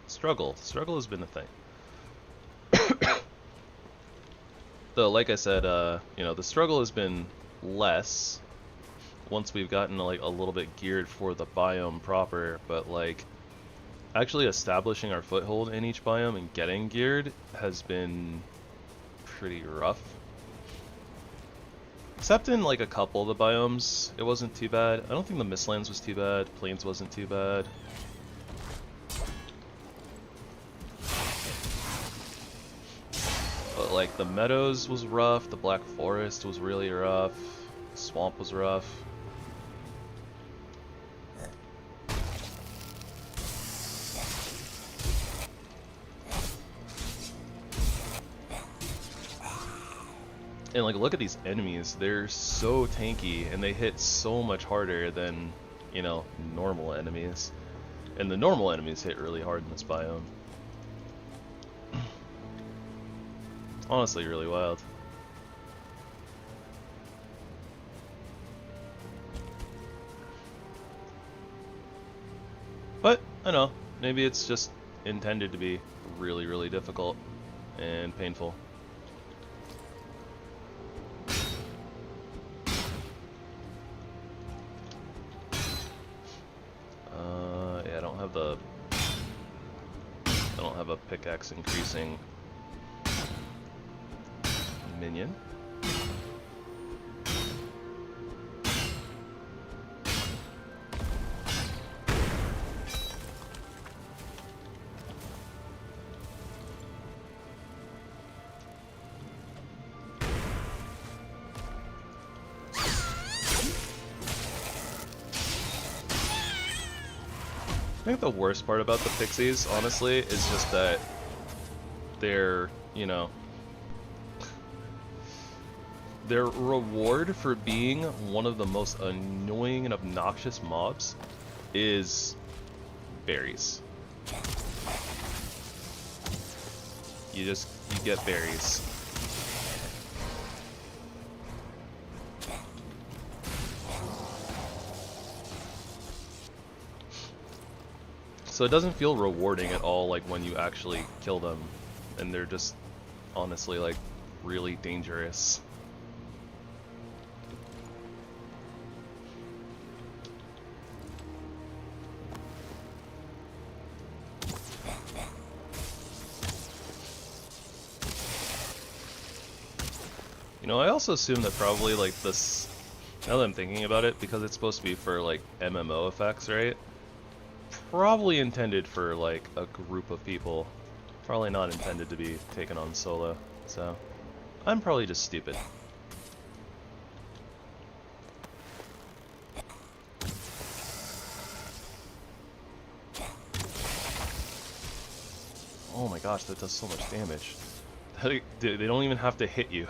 Speaker 1: struggle has been a thing. Though, like I said, you know, the struggle has been less once we've gotten like a little bit geared for the biome proper, but like actually establishing our foothold in each biome and getting geared has been pretty rough. Except in like a couple of the biomes, it wasn't too bad. I don't think the Mistlands was too bad, Plains wasn't too bad. But like the Meadows was rough, the Black Forest was really rough, the Swamp was rough. And like, look at these enemies, they're so tanky and they hit so much harder than, you know, normal enemies. And the normal enemies hit really hard in this biome. Honestly, really wild. But, I know, maybe it's just intended to be really, really difficult and painful. Yeah, I don't have a pickaxe increasing minion. I think the worst part about the pixies, honestly, is just that they're, you know, their reward for being one of the most annoying and obnoxious mobs is berries. You get berries. So it doesn't feel rewarding at all, like when you actually kill them, and they're just honestly like really dangerous. You know, I also assume that probably like this, now that I'm thinking about it, because it's supposed to be for like MMO effects, right? Probably intended for like a group of people. Probably not intended to be taken on solo. So, I'm probably just stupid. Oh my gosh, that does so much damage. They don't even have to hit you.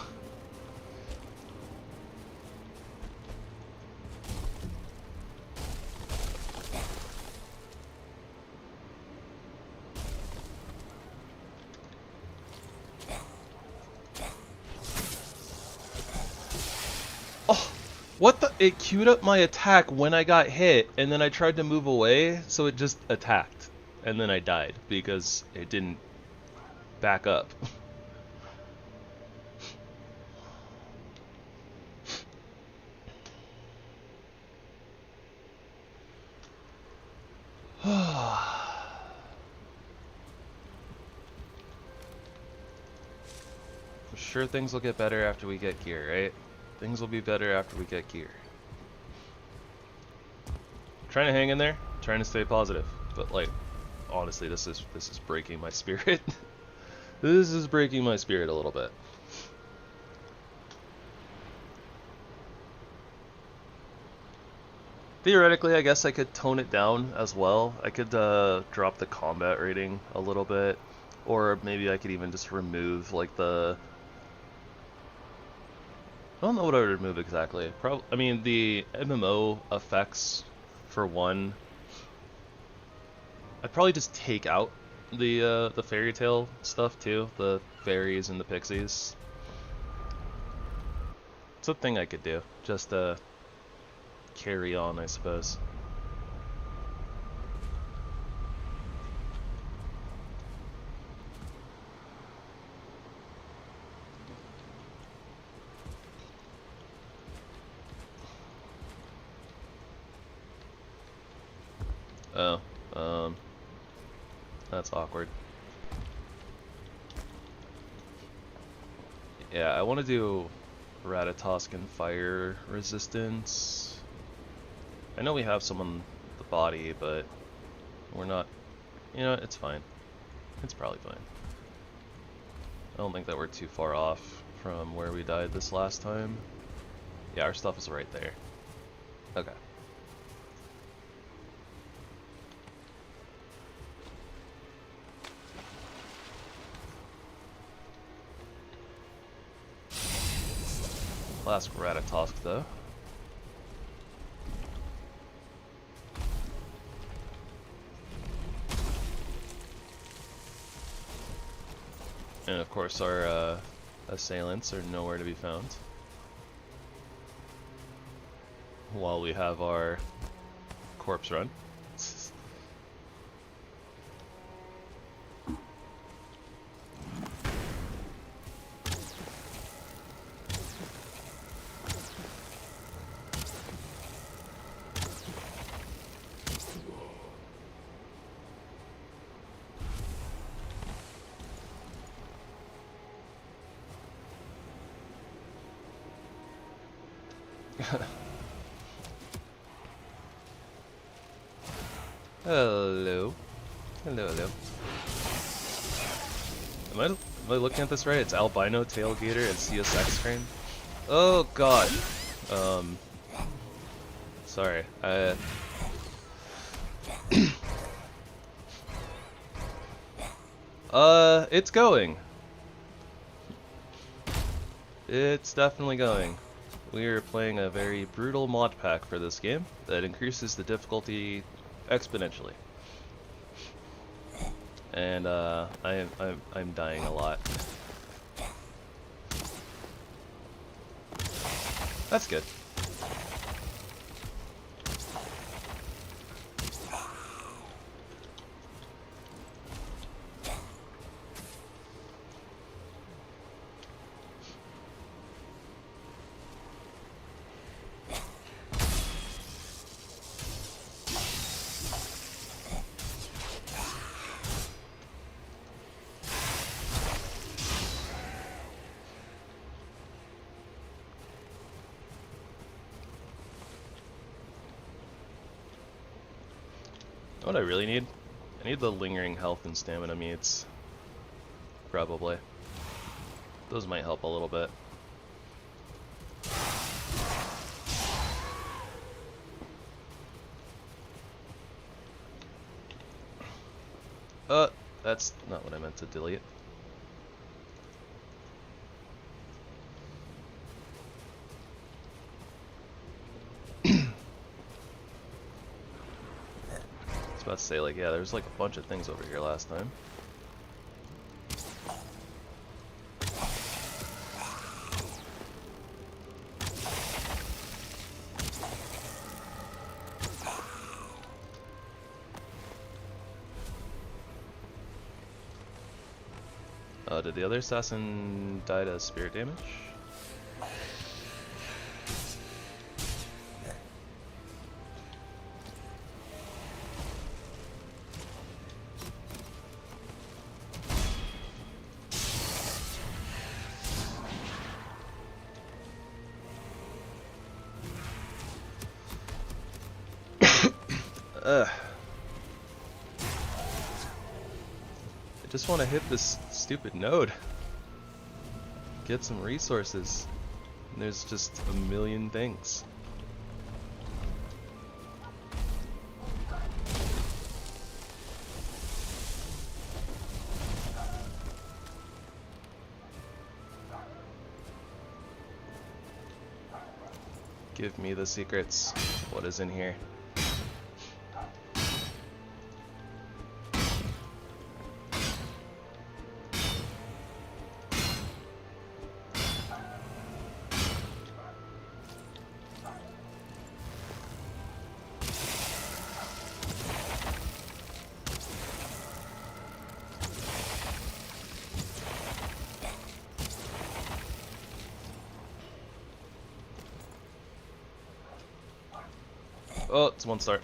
Speaker 1: What the? It queued up my attack when I got hit, and then I tried to move away, so it just attacked. And then I died, because it didn't back up. I'm sure things will get better after we get gear, right? Things will be better after we get gear. Trying to hang in there, trying to stay positive, but like, honestly, this is breaking my spirit. This is breaking my spirit a little bit. Theoretically, I guess I could tone it down as well. I could drop the combat rating a little bit, or maybe I could even just remove like the. I don't know what I would remove exactly. I mean, the MMO effects, for one. I'd probably just take out the fairy tale stuff too, the fairies and the pixies. It's a thing I could do, just carry on, I suppose. Oh, that's awkward. Yeah, I want to do Ratatoscan fire resistance. I know we have some on the body, but we're not. You know, it's fine. It's probably fine. I don't think that we're too far off from where we died this last time. Yeah, our stuff is right there. Okay. Last Ratatosk though. And of course our assailants are nowhere to be found. While we have our corpse run. Hello. Hello, hello. Am I looking at this right? It's albino tailgater and CSX crane. Oh god. Sorry. It's going. It's definitely going. We are playing a very brutal mod pack for this game that increases the difficulty exponentially. And I'm dying a lot. That's good. What I really need? I need the lingering health and stamina meats. Probably. Those might help a little bit. That's not what I meant to delete. About to say, like, yeah, there's like a bunch of things over here last time. Did the other assassin die to spirit damage? I just want to hit this stupid node. Get some resources. And there's just a million things. Give me the secrets. What is in here? Oh, it's 1 star.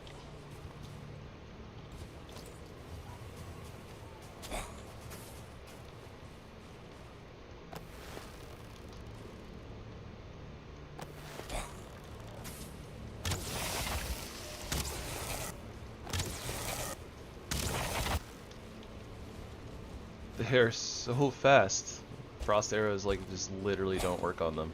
Speaker 1: They're so fast. Frost arrows like just literally don't work on them.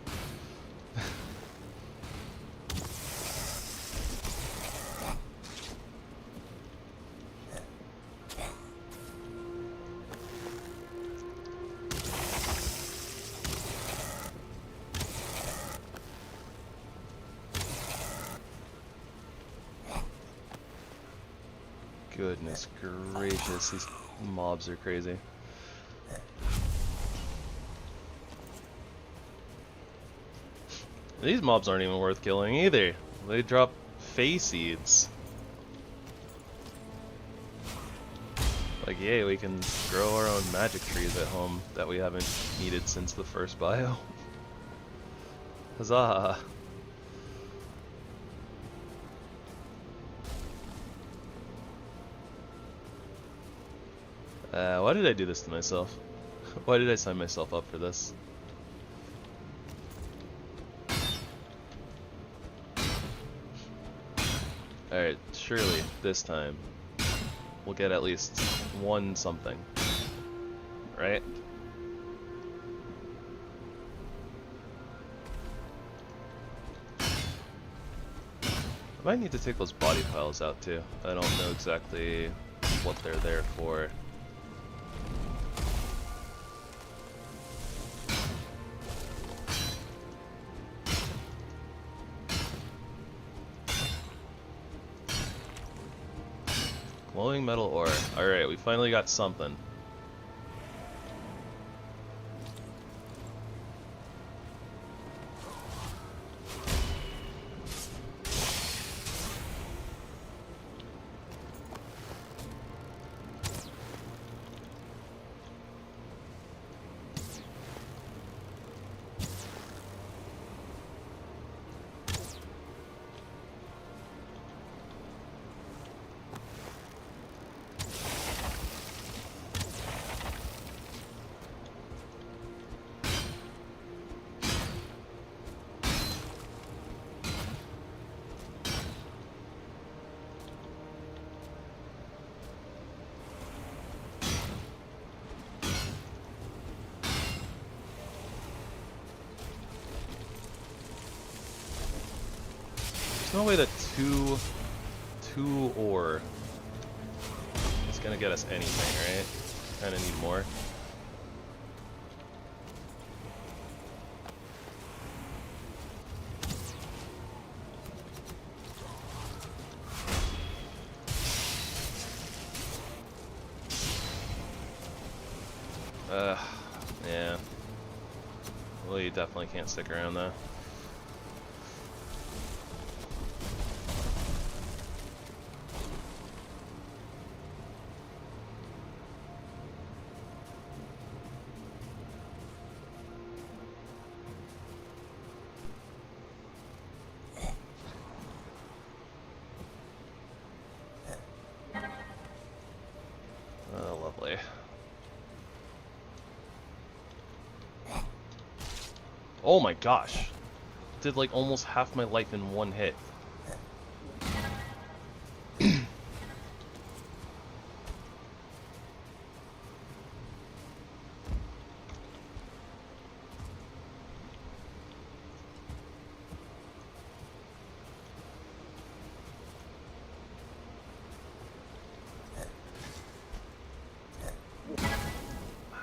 Speaker 1: Goodness gracious, these mobs are crazy. These mobs aren't even worth killing either. They drop Fey seeds. Like, yay, we can grow our own magic trees at home that we haven't needed since the first bio. Huzzah! Why did I do this to myself? Why did I sign myself up for this? Alright, surely this time we'll get at least one something. Right? I might need to take those body piles out too. I don't know exactly what they're there for. Glowing metal ore. Alright, we finally got something. There's no way that two ore is gonna get us anything, right? Kinda need more. Yeah. Well, you definitely can't stick around though. Oh, lovely. Oh my gosh. Did like almost half my life in one hit.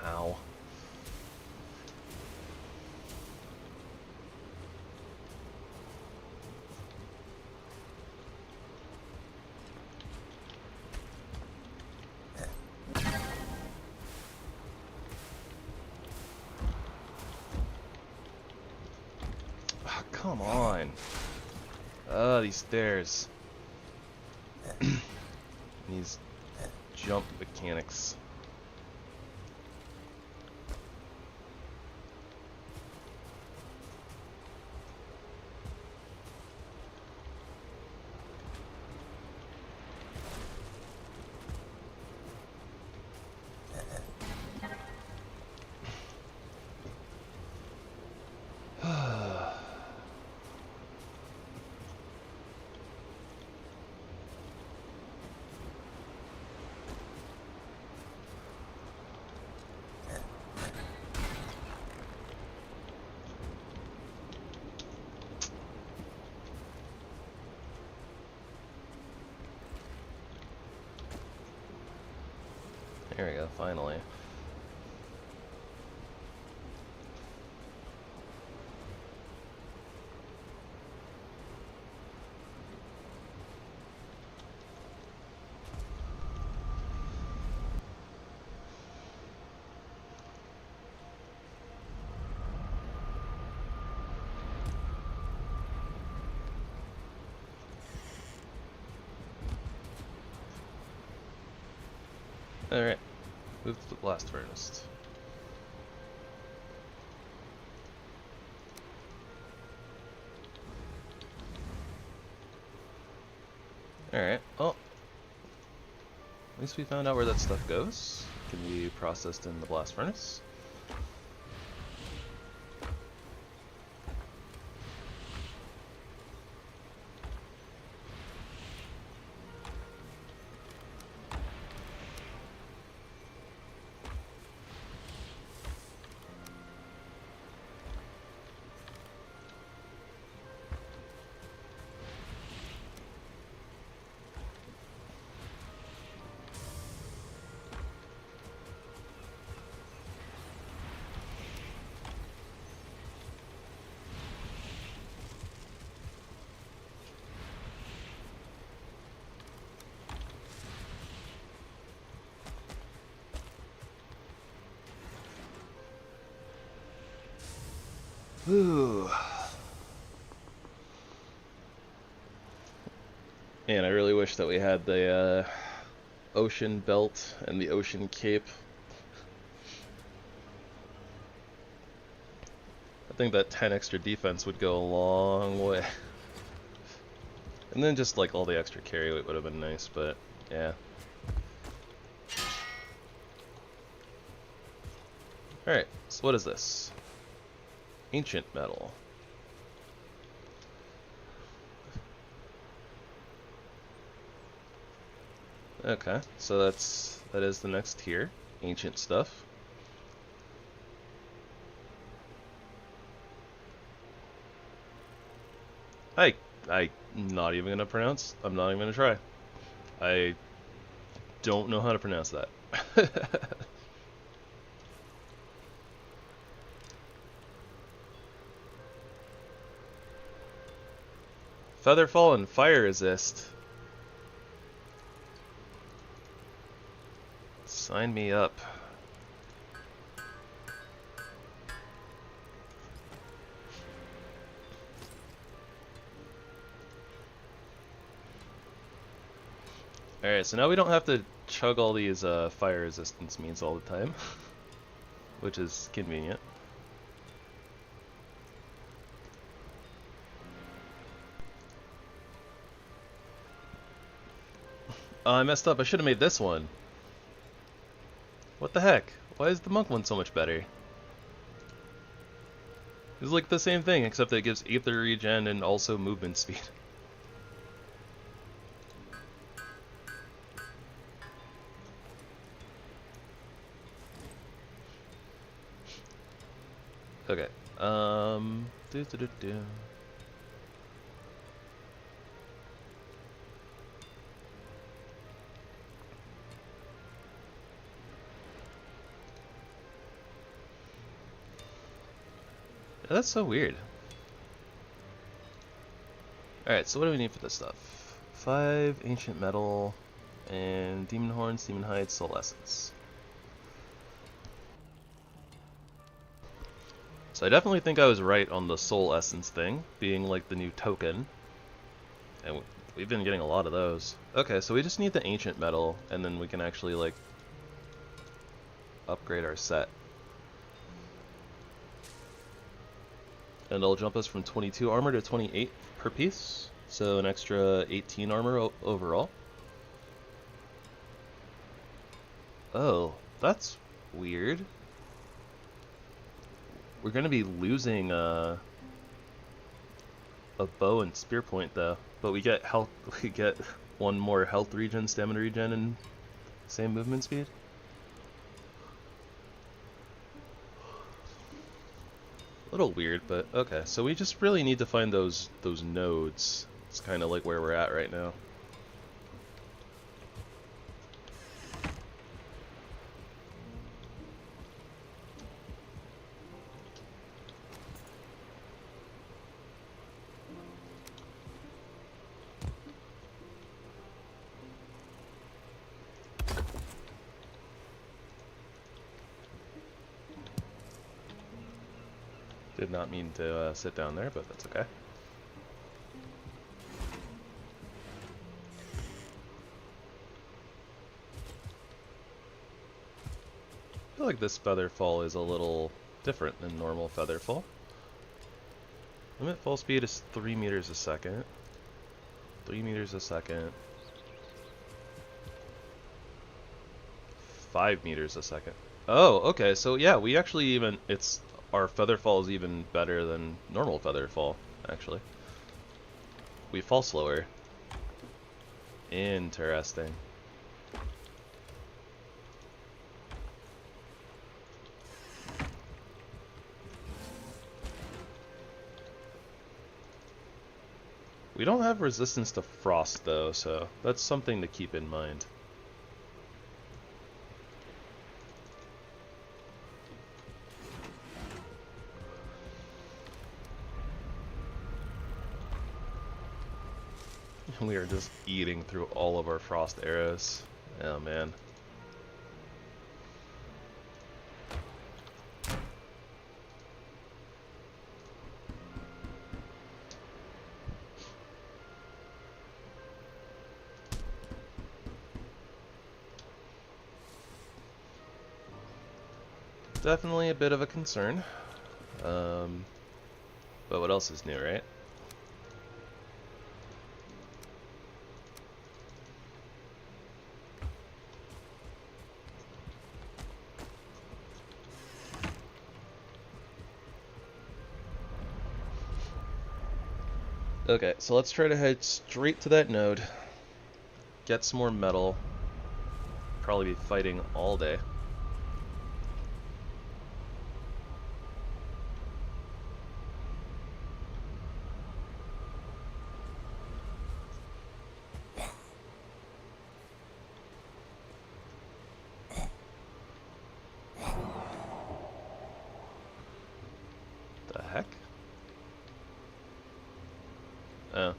Speaker 1: Ow. Oh, come on. These stairs. These jump mechanics. Here we go, finally. Alright, move to the blast furnace. Alright, well, at least we found out where that stuff goes. Can be processed in the blast furnace. Ooh. Man, I really wish that we had the ocean belt and the ocean cape. I think that 10 extra defense would go a long way. And then just like all the extra carry weight would have been nice, but yeah. Alright, so what is this? Ancient metal. Okay, so that is the next tier, ancient stuff. I'm not even gonna pronounce. I'm not even gonna try. I don't know how to pronounce that. Featherfall and fire resist. Sign me up. Alright, so now we don't have to chug all these fire resistance means all the time, which is convenient. Oh, I messed up. I should have made this one. What the heck? Why is the monk one so much better? It's like the same thing, except that it gives Aether regen and also movement speed. Okay. Do. That's so weird. Alright, so what do we need for this stuff? 5 ancient metal and demon horns, demon hide, soul essence. So I definitely think I was right on the soul essence thing, being like the new token. And we've been getting a lot of those. Okay, so we just need the ancient metal, and then we can actually like upgrade our set. And it'll jump us from 22 armor to 28 per piece, so an extra 18 armor overall. Oh, that's weird. We're gonna be losing a bow and spear point though, but we get health. We get one more health regen, stamina regen, and same movement speed. A little weird, but okay. So we just really need to find those nodes. It's kind of like where we're at right now. Did not mean to sit down there, but that's okay. I feel like this feather fall is a little different than normal feather fall. Limit fall speed is 3 meters a second. 3 meters a second. 5 meters a second. Oh, okay, so yeah, we actually even, our feather fall is even better than normal feather fall, actually. We fall slower. Interesting. We don't have resistance to frost though, so that's something to keep in mind. We are just eating through all of our frost arrows. Oh man. Definitely a bit of a concern. But what else is new, right? Okay, so let's try to head straight to that node. Get some more metal. Probably be fighting all day. The heck? Oh.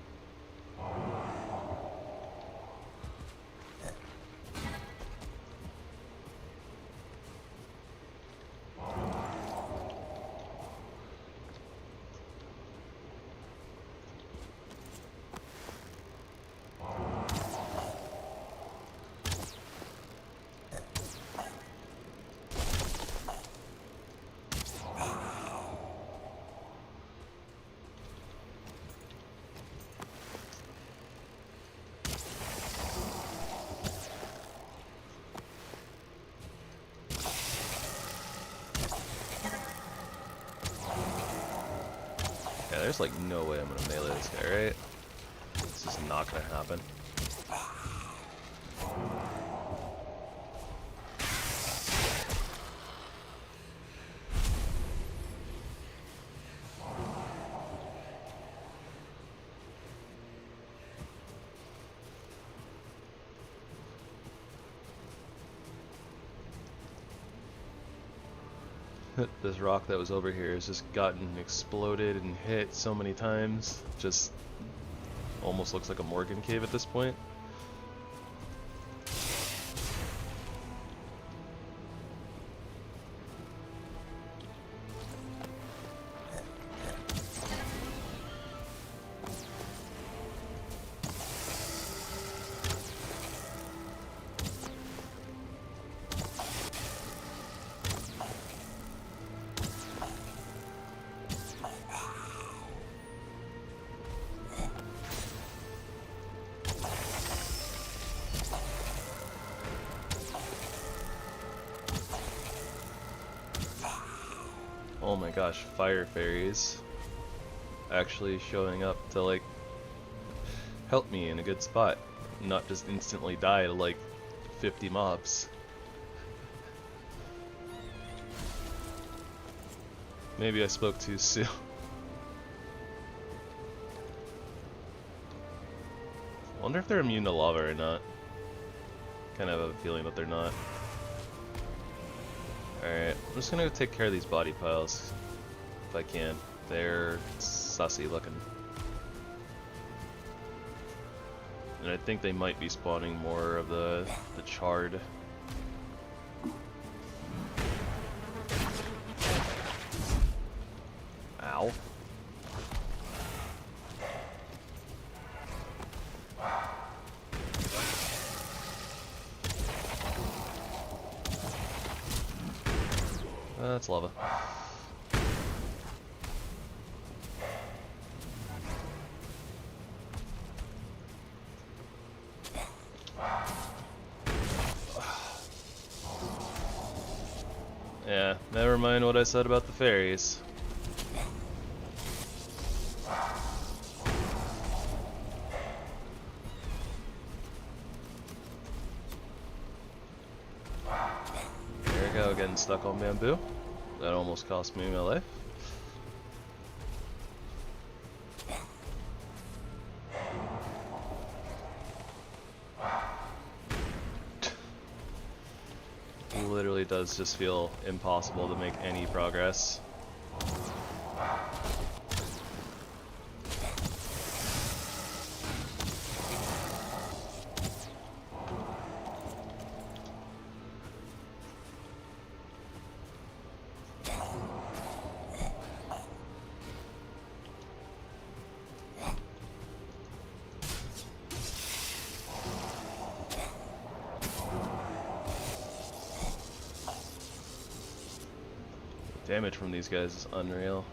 Speaker 1: Yeah, there's like no way I'm gonna melee this guy, right? This is not gonna happen. This rock that was over here has just gotten exploded and hit so many times. Just almost looks like a Morgan cave at this point. Oh my gosh, fire fairies actually showing up to like help me in a good spot, not just instantly die to like 50 mobs. Maybe I spoke too soon. I wonder if they're immune to lava or not. Kind of have a feeling that they're not. Alright, I'm just gonna go take care of these body piles, if I can. They're sussy looking. And I think they might be spawning more of the charred. that's lava. Yeah, never mind what I said about the fairies. There we go, getting stuck on bamboo. That almost cost me my life. Literally does just feel impossible to make any progress. Damage from these guys is unreal.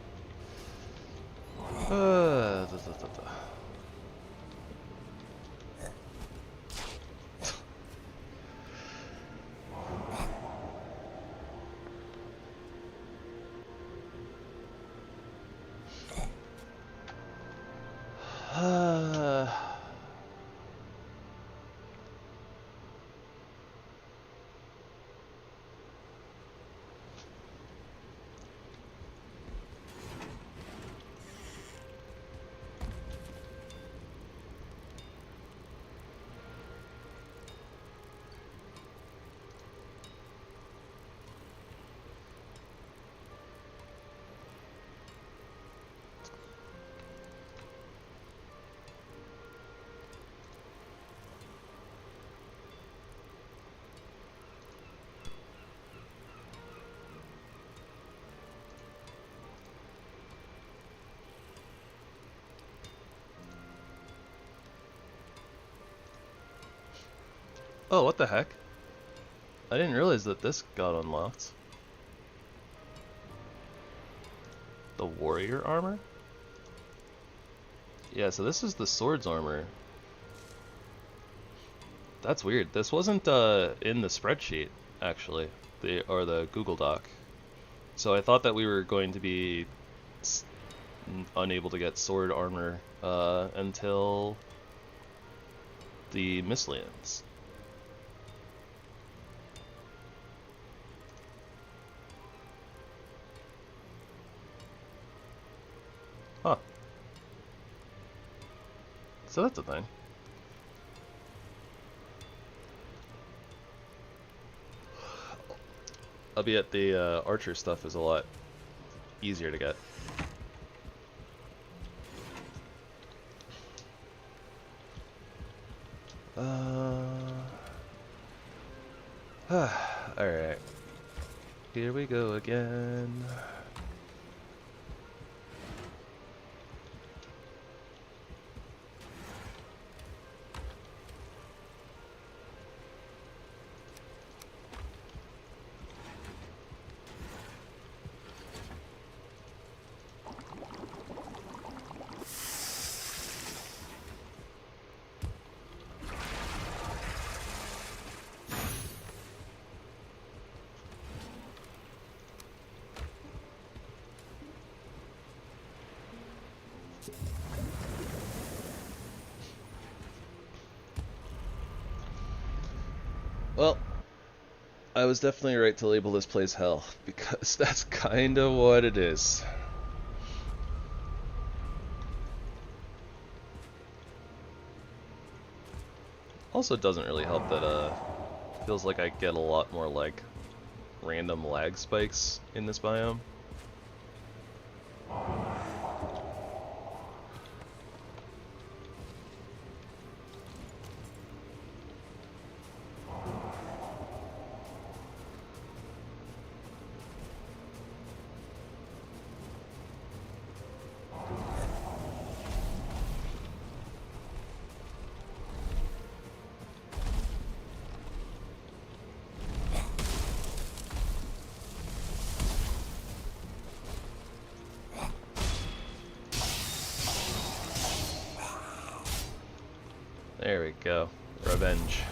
Speaker 1: Oh, what the heck? I didn't realize that this got unlocked. The warrior armor? Yeah, so this is the swords armor. That's weird. This wasn't in the spreadsheet, actually, or the Google Doc. So I thought that we were going to be unable to get sword armor until the Mistlands. Huh. So that's a thing. Albeit the archer stuff is a lot easier to get. Alright. Here we go again. Well, I was definitely right to label this place hell, because that's kind of what it is. Also, it doesn't really help that feels like I get a lot more like random lag spikes in this biome. There we go. Revenge.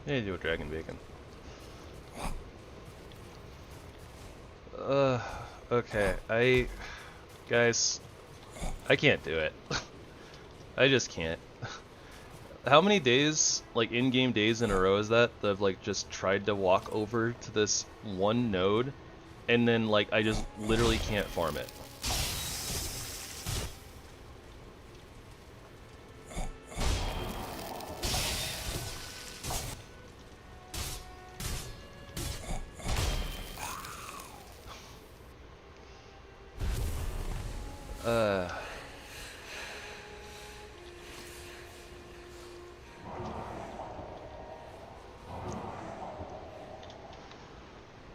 Speaker 1: Yeah, do a dragon bacon. Okay, guys, I can't do it. I just can't. How many days, like in-game days in a row is that I've like just tried to walk over to this one node and then like I just literally can't farm it.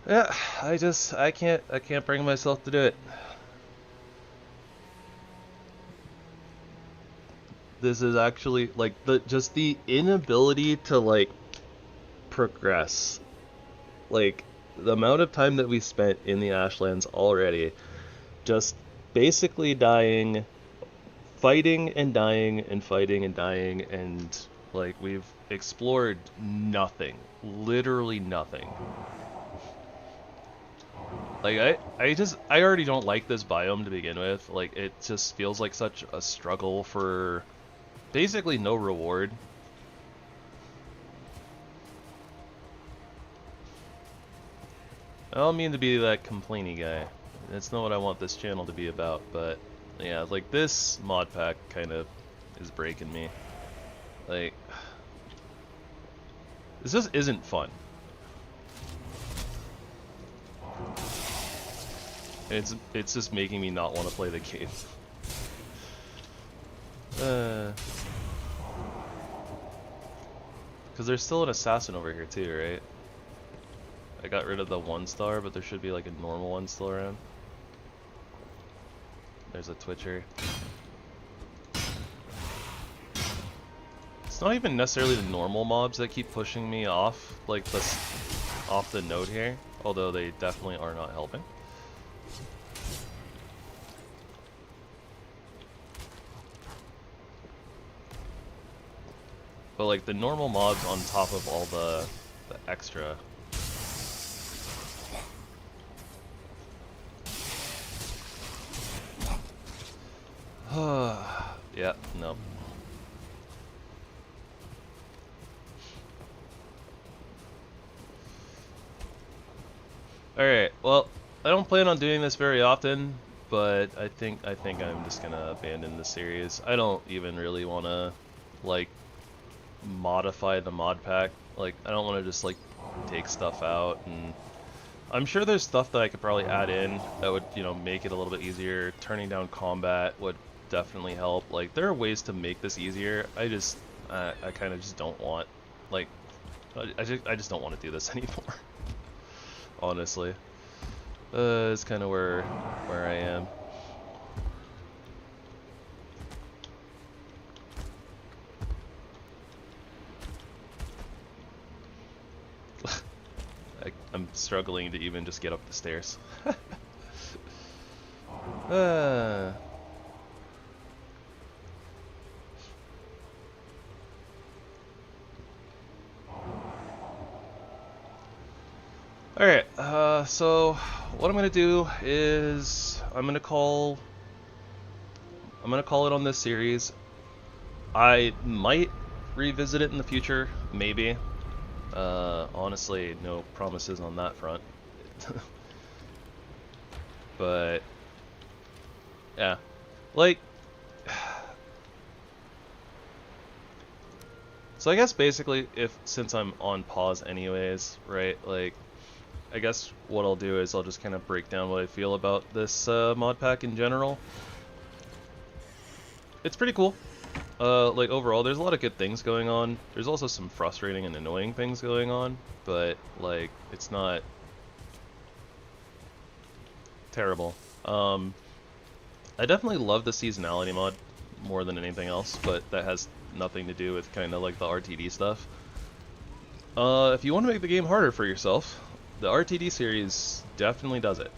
Speaker 1: Yeah, I can't bring myself to do it. This is actually like just the inability to like progress. Like the amount of time that we spent in the Ashlands already, just basically dying, fighting and dying and fighting and dying, and like we've explored nothing, literally nothing. Like I already don't like this biome to begin with. Like it just feels like such a struggle for basically no reward. I don't mean to be that complainy guy. That's not what I want this channel to be about, but yeah, like this mod pack kind of is breaking me. Like, this just isn't fun. It's just making me not want to play the game. Because there's still an assassin over here too, right? I got rid of the 1-star, but there should be like a normal one still around. There's a Twitcher. It's not even necessarily the normal mobs that keep pushing me off, like off the node here, although they definitely are not helping. But like the normal mobs on top of all the extra. Yeah, no. Alright, well, I don't plan on doing this very often, but I think I'm just gonna abandon the series. I don't even really wanna like modify the mod pack. Like I don't wanna just like take stuff out, and I'm sure there's stuff that I could probably add in that would, you know, make it a little bit easier. Turning down combat would definitely help. Like there are ways to make this easier. I kind of just don't want, like, I just don't want to do this anymore. Honestly, it's kind of where I am. struggling to even just get up the stairs. Alright, so what I'm gonna do is I'm gonna call it on this series. I might revisit it in the future, maybe. Honestly, no promises on that front. But yeah, like, so I guess basically, since I'm on pause anyways, right, like, I guess what I'll do is I'll just kind of break down what I feel about this mod pack in general. It's pretty cool. Like, overall, there's a lot of good things going on. There's also some frustrating and annoying things going on, but, like, it's not terrible. I definitely love the seasonality mod more than anything else, but that has nothing to do with kind of like the RTD stuff. If you want to make the game harder for yourself, the RTD series definitely does it.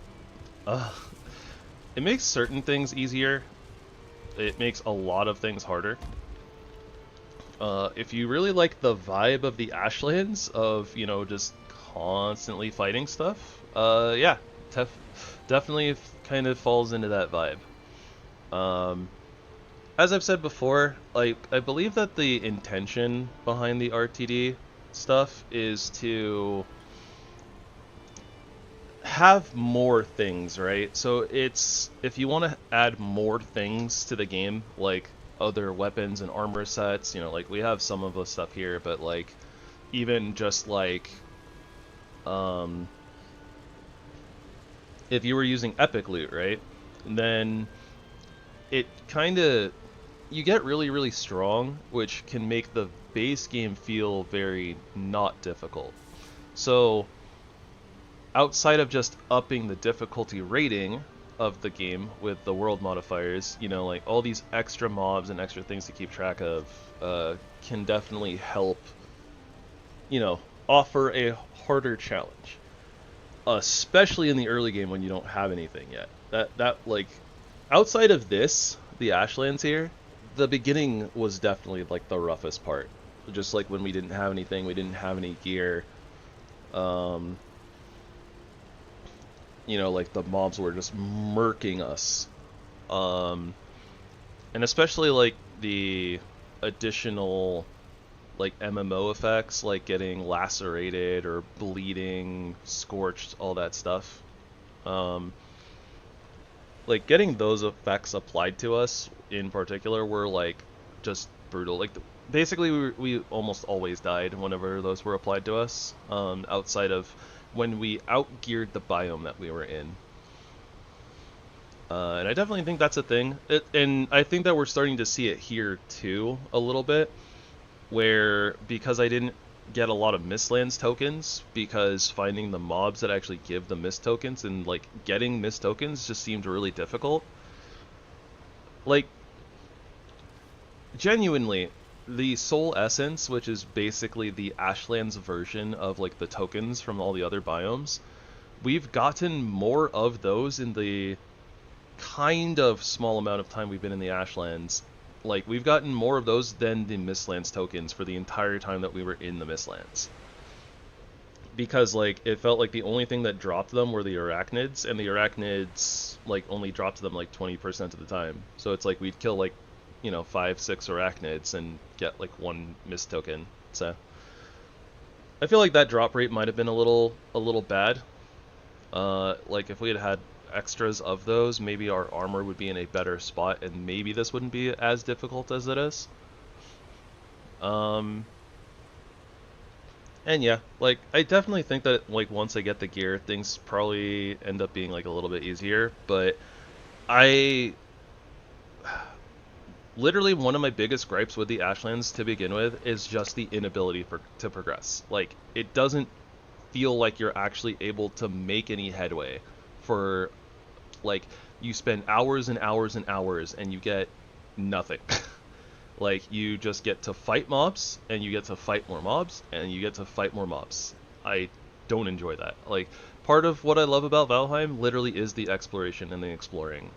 Speaker 1: It makes certain things easier. It makes a lot of things harder. If you really like the vibe of the Ashlands, of, you know, just constantly fighting stuff, yeah, definitely kind of falls into that vibe. As I've said before, like, I believe that the intention behind the RtD stuff is to have more things, right? So it's, if you want to add more things to the game, like other weapons and armor sets, you know, like we have some of the stuff here, but like even just like if you were using epic loot, right, then it kind of, you get really, really strong, which can make the base game feel very not difficult. So outside of just upping the difficulty rating of the game with the world modifiers, you know, like all these extra mobs and extra things to keep track of can definitely help, you know, offer a harder challenge, especially in the early game when you don't have anything yet. That like, outside of this, the Ashlands here, the beginning was definitely like the roughest part. Just like when we didn't have anything, we didn't have any gear. You know, like the mobs were just murking us. And especially like the additional like MMO effects, like getting lacerated or bleeding, scorched, all that stuff. Like getting those effects applied to us in particular were like just brutal. Like basically we almost always died whenever those were applied to us, outside of when we outgeared the biome that we were in. And I definitely think that's a thing. And I think that we're starting to see it here too, a little bit, where because I didn't get a lot of Mistlands tokens, because finding the mobs that actually give the Mist tokens and like getting Mist tokens just seemed really difficult. Like, genuinely, the Soul Essence, which is basically the Ashlands version of like the tokens from all the other biomes, we've gotten more of those in the kind of small amount of time we've been in the Ashlands. Like, we've gotten more of those than the Mistlands tokens for the entire time that we were in the Mistlands. Because, like, it felt like the only thing that dropped them were the arachnids, and the arachnids, like, only dropped them, like, 20% of the time. So it's like we'd kill, like, you know, 5-6 arachnids and get, like, 1 mist token. So I feel like that drop rate might have been a little bad. Like, if we had had extras of those, maybe our armor would be in a better spot, and maybe this wouldn't be as difficult as it is. And yeah, like, I definitely think that, like, once I get the gear, things probably end up being, like, a little bit easier, but literally one of my biggest gripes with the Ashlands to begin with is just the inability to progress. Like, it doesn't feel like you're actually able to make any headway for, like, you spend hours and hours and hours and you get nothing. Like, you just get to fight mobs, and you get to fight more mobs, and you get to fight more mobs. I don't enjoy that. Like, part of what I love about Valheim literally is the exploration and the exploring.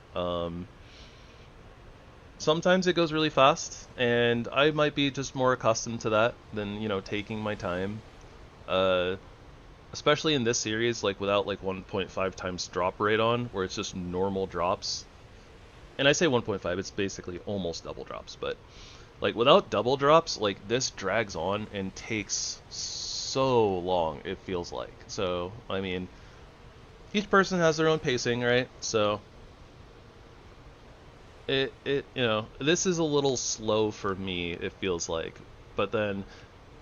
Speaker 1: Sometimes it goes really fast, and I might be just more accustomed to that than, you know, taking my time. Especially in this series, like without like 1.5 times drop rate on, where it's just normal drops. And I say 1.5, it's basically almost double drops, but like without double drops, like this drags on and takes so long, it feels like. So, I mean, each person has their own pacing, right? So it you know, this is a little slow for me, it feels like. But then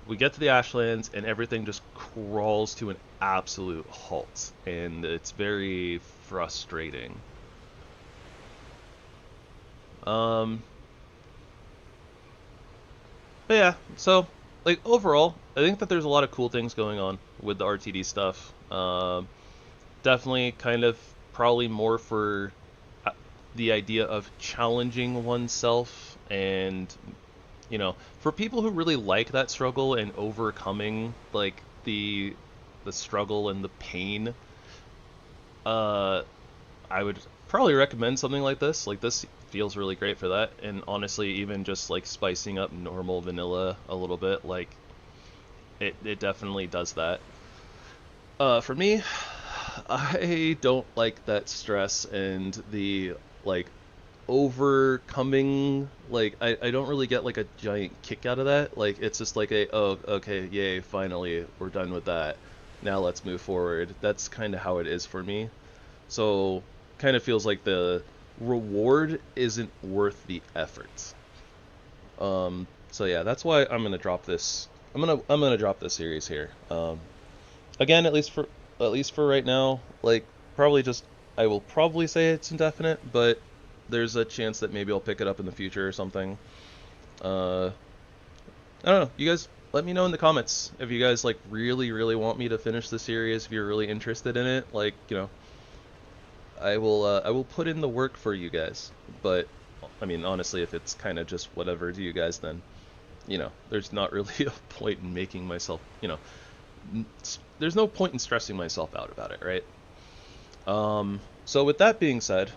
Speaker 1: we get to the Ashlands and everything just crawls to an absolute halt, and it's very frustrating. But yeah, so like overall, I think that there's a lot of cool things going on with the RTD stuff. Definitely kind of probably more for the idea of challenging oneself, and you know, for people who really like that struggle and overcoming like the struggle and the pain, I would probably recommend something like this. Like, this feels really great for that, and honestly, even just like spicing up normal vanilla a little bit, like it definitely does that. For me, I don't like that stress and the like overcoming. Like, I don't really get like a giant kick out of that. Like, it's just like a, oh, okay, yay, finally we're done with that, now let's move forward. That's kind of how it is for me. So kind of feels like the reward isn't worth the effort. So yeah, that's why I'm gonna drop this. I'm gonna drop this series here. Again, at least for right now, like, probably just, I will probably say it's indefinite, but there's a chance that maybe I'll pick it up in the future or something. I don't know. You guys let me know in the comments if you guys like really want me to finish the series, if you're really interested in it. Like, you know, I will put in the work for you guys. But I mean, honestly, if it's kind of just whatever to you guys, then, you know, there's not really a point in making myself, you know, there's no point in stressing myself out about it, right? So with that being said,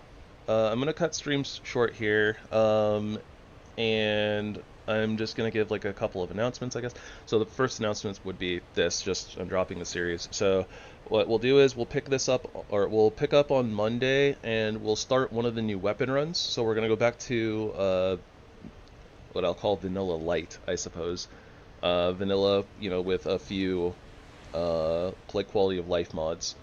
Speaker 1: I'm gonna cut streams short here, and I'm just gonna give like a couple of announcements, I guess. So the first announcements would be this: just I'm dropping the series. So what we'll do is we'll pick up on Monday, and we'll start one of the new weapon runs. So we're gonna go back to what I'll call Vanilla Light, I suppose. Vanilla, you know, with a few like quality of life mods.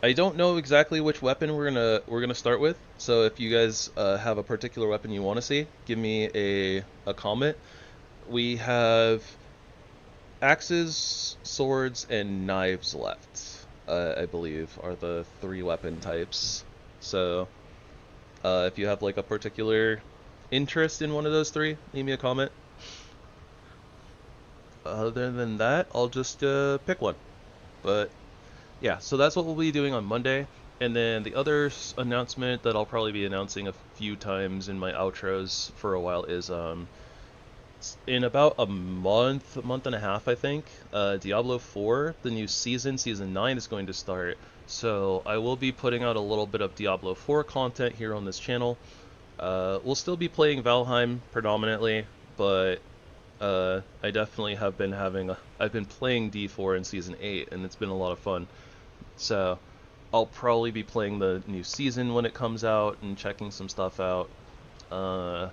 Speaker 1: I don't know exactly which weapon we're gonna start with. So if you guys have a particular weapon you want to see, give me a comment. We have axes, swords, and knives left. I believe are the 3 weapon types. So if you have like a particular interest in one of those 3, leave me a comment. Other than that, I'll just pick one. But yeah, so that's what we'll be doing on Monday. And then the other announcement that I'll probably be announcing a few times in my outros for a while is in about a month and a half, I think, Diablo 4, the new season 9, is going to start. So I will be putting out a little bit of Diablo 4 content here on this channel. We'll still be playing Valheim predominantly, but I definitely have been I've been playing D4 in Season 8, and it's been a lot of fun. So I'll probably be playing the new season when it comes out and checking some stuff out. I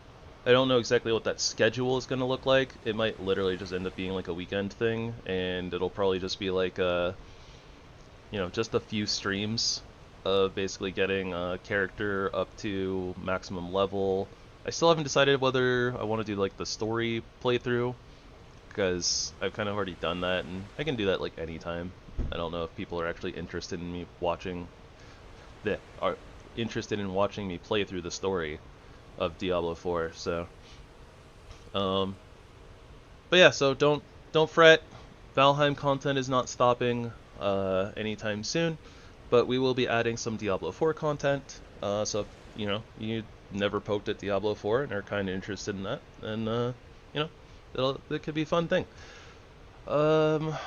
Speaker 1: don't know exactly what that schedule is going to look like. It might literally just end up being like a weekend thing, and it'll probably just be like you know, just a few streams of basically getting a character up to maximum level. I still haven't decided whether I want to do like the story playthrough, because I've kind of already done that, and I can do that like anytime. I don't know if people are actually interested in me watching me play through the story of Diablo 4. So but yeah, so don't fret. Valheim content is not stopping anytime soon, but we will be adding some Diablo 4 content. So if, you know, you never poked at Diablo 4 and are kind of interested in that, then you know, it could be a fun thing. I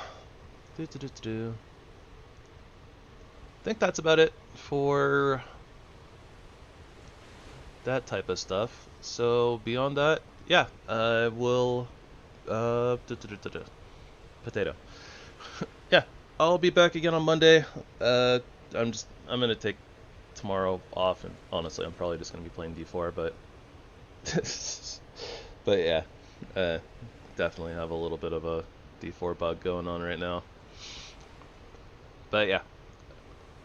Speaker 1: think that's about it for that type of stuff. So beyond that, yeah, I will potato. Yeah, I'll be back again on Monday. I'm gonna take tomorrow off, and honestly, I'm probably just gonna be playing D4, but but yeah, definitely have a little bit of a D4 bug going on right now. But yeah,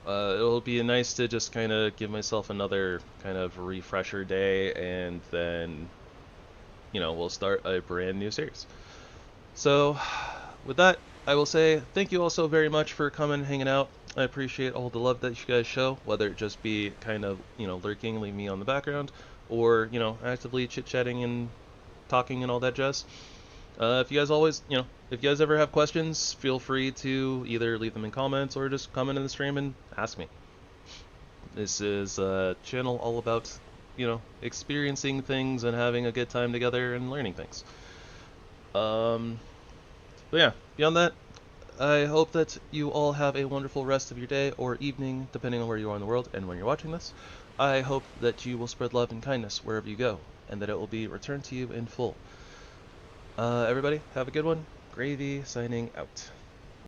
Speaker 1: it'll be nice to just kind of give myself another kind of refresher day, and then, we'll start a brand new series. So, with that, I will say thank you all so very much for coming and hanging out. I appreciate all the love that you guys show, whether it just be kind of, lurking, leave me on the background, or, actively chit-chatting and talking and all that jazz. If you guys ever have questions, feel free to either leave them in comments or just comment in the stream and ask me. This is a channel all about, experiencing things and having a good time together and learning things. But yeah, beyond that, I hope that you all have a wonderful rest of your day or evening, depending on where you are in the world and when you're watching this. I hope that you will spread love and kindness wherever you go, and that it will be returned to you in full. Everybody, have a good one. Gravy signing out.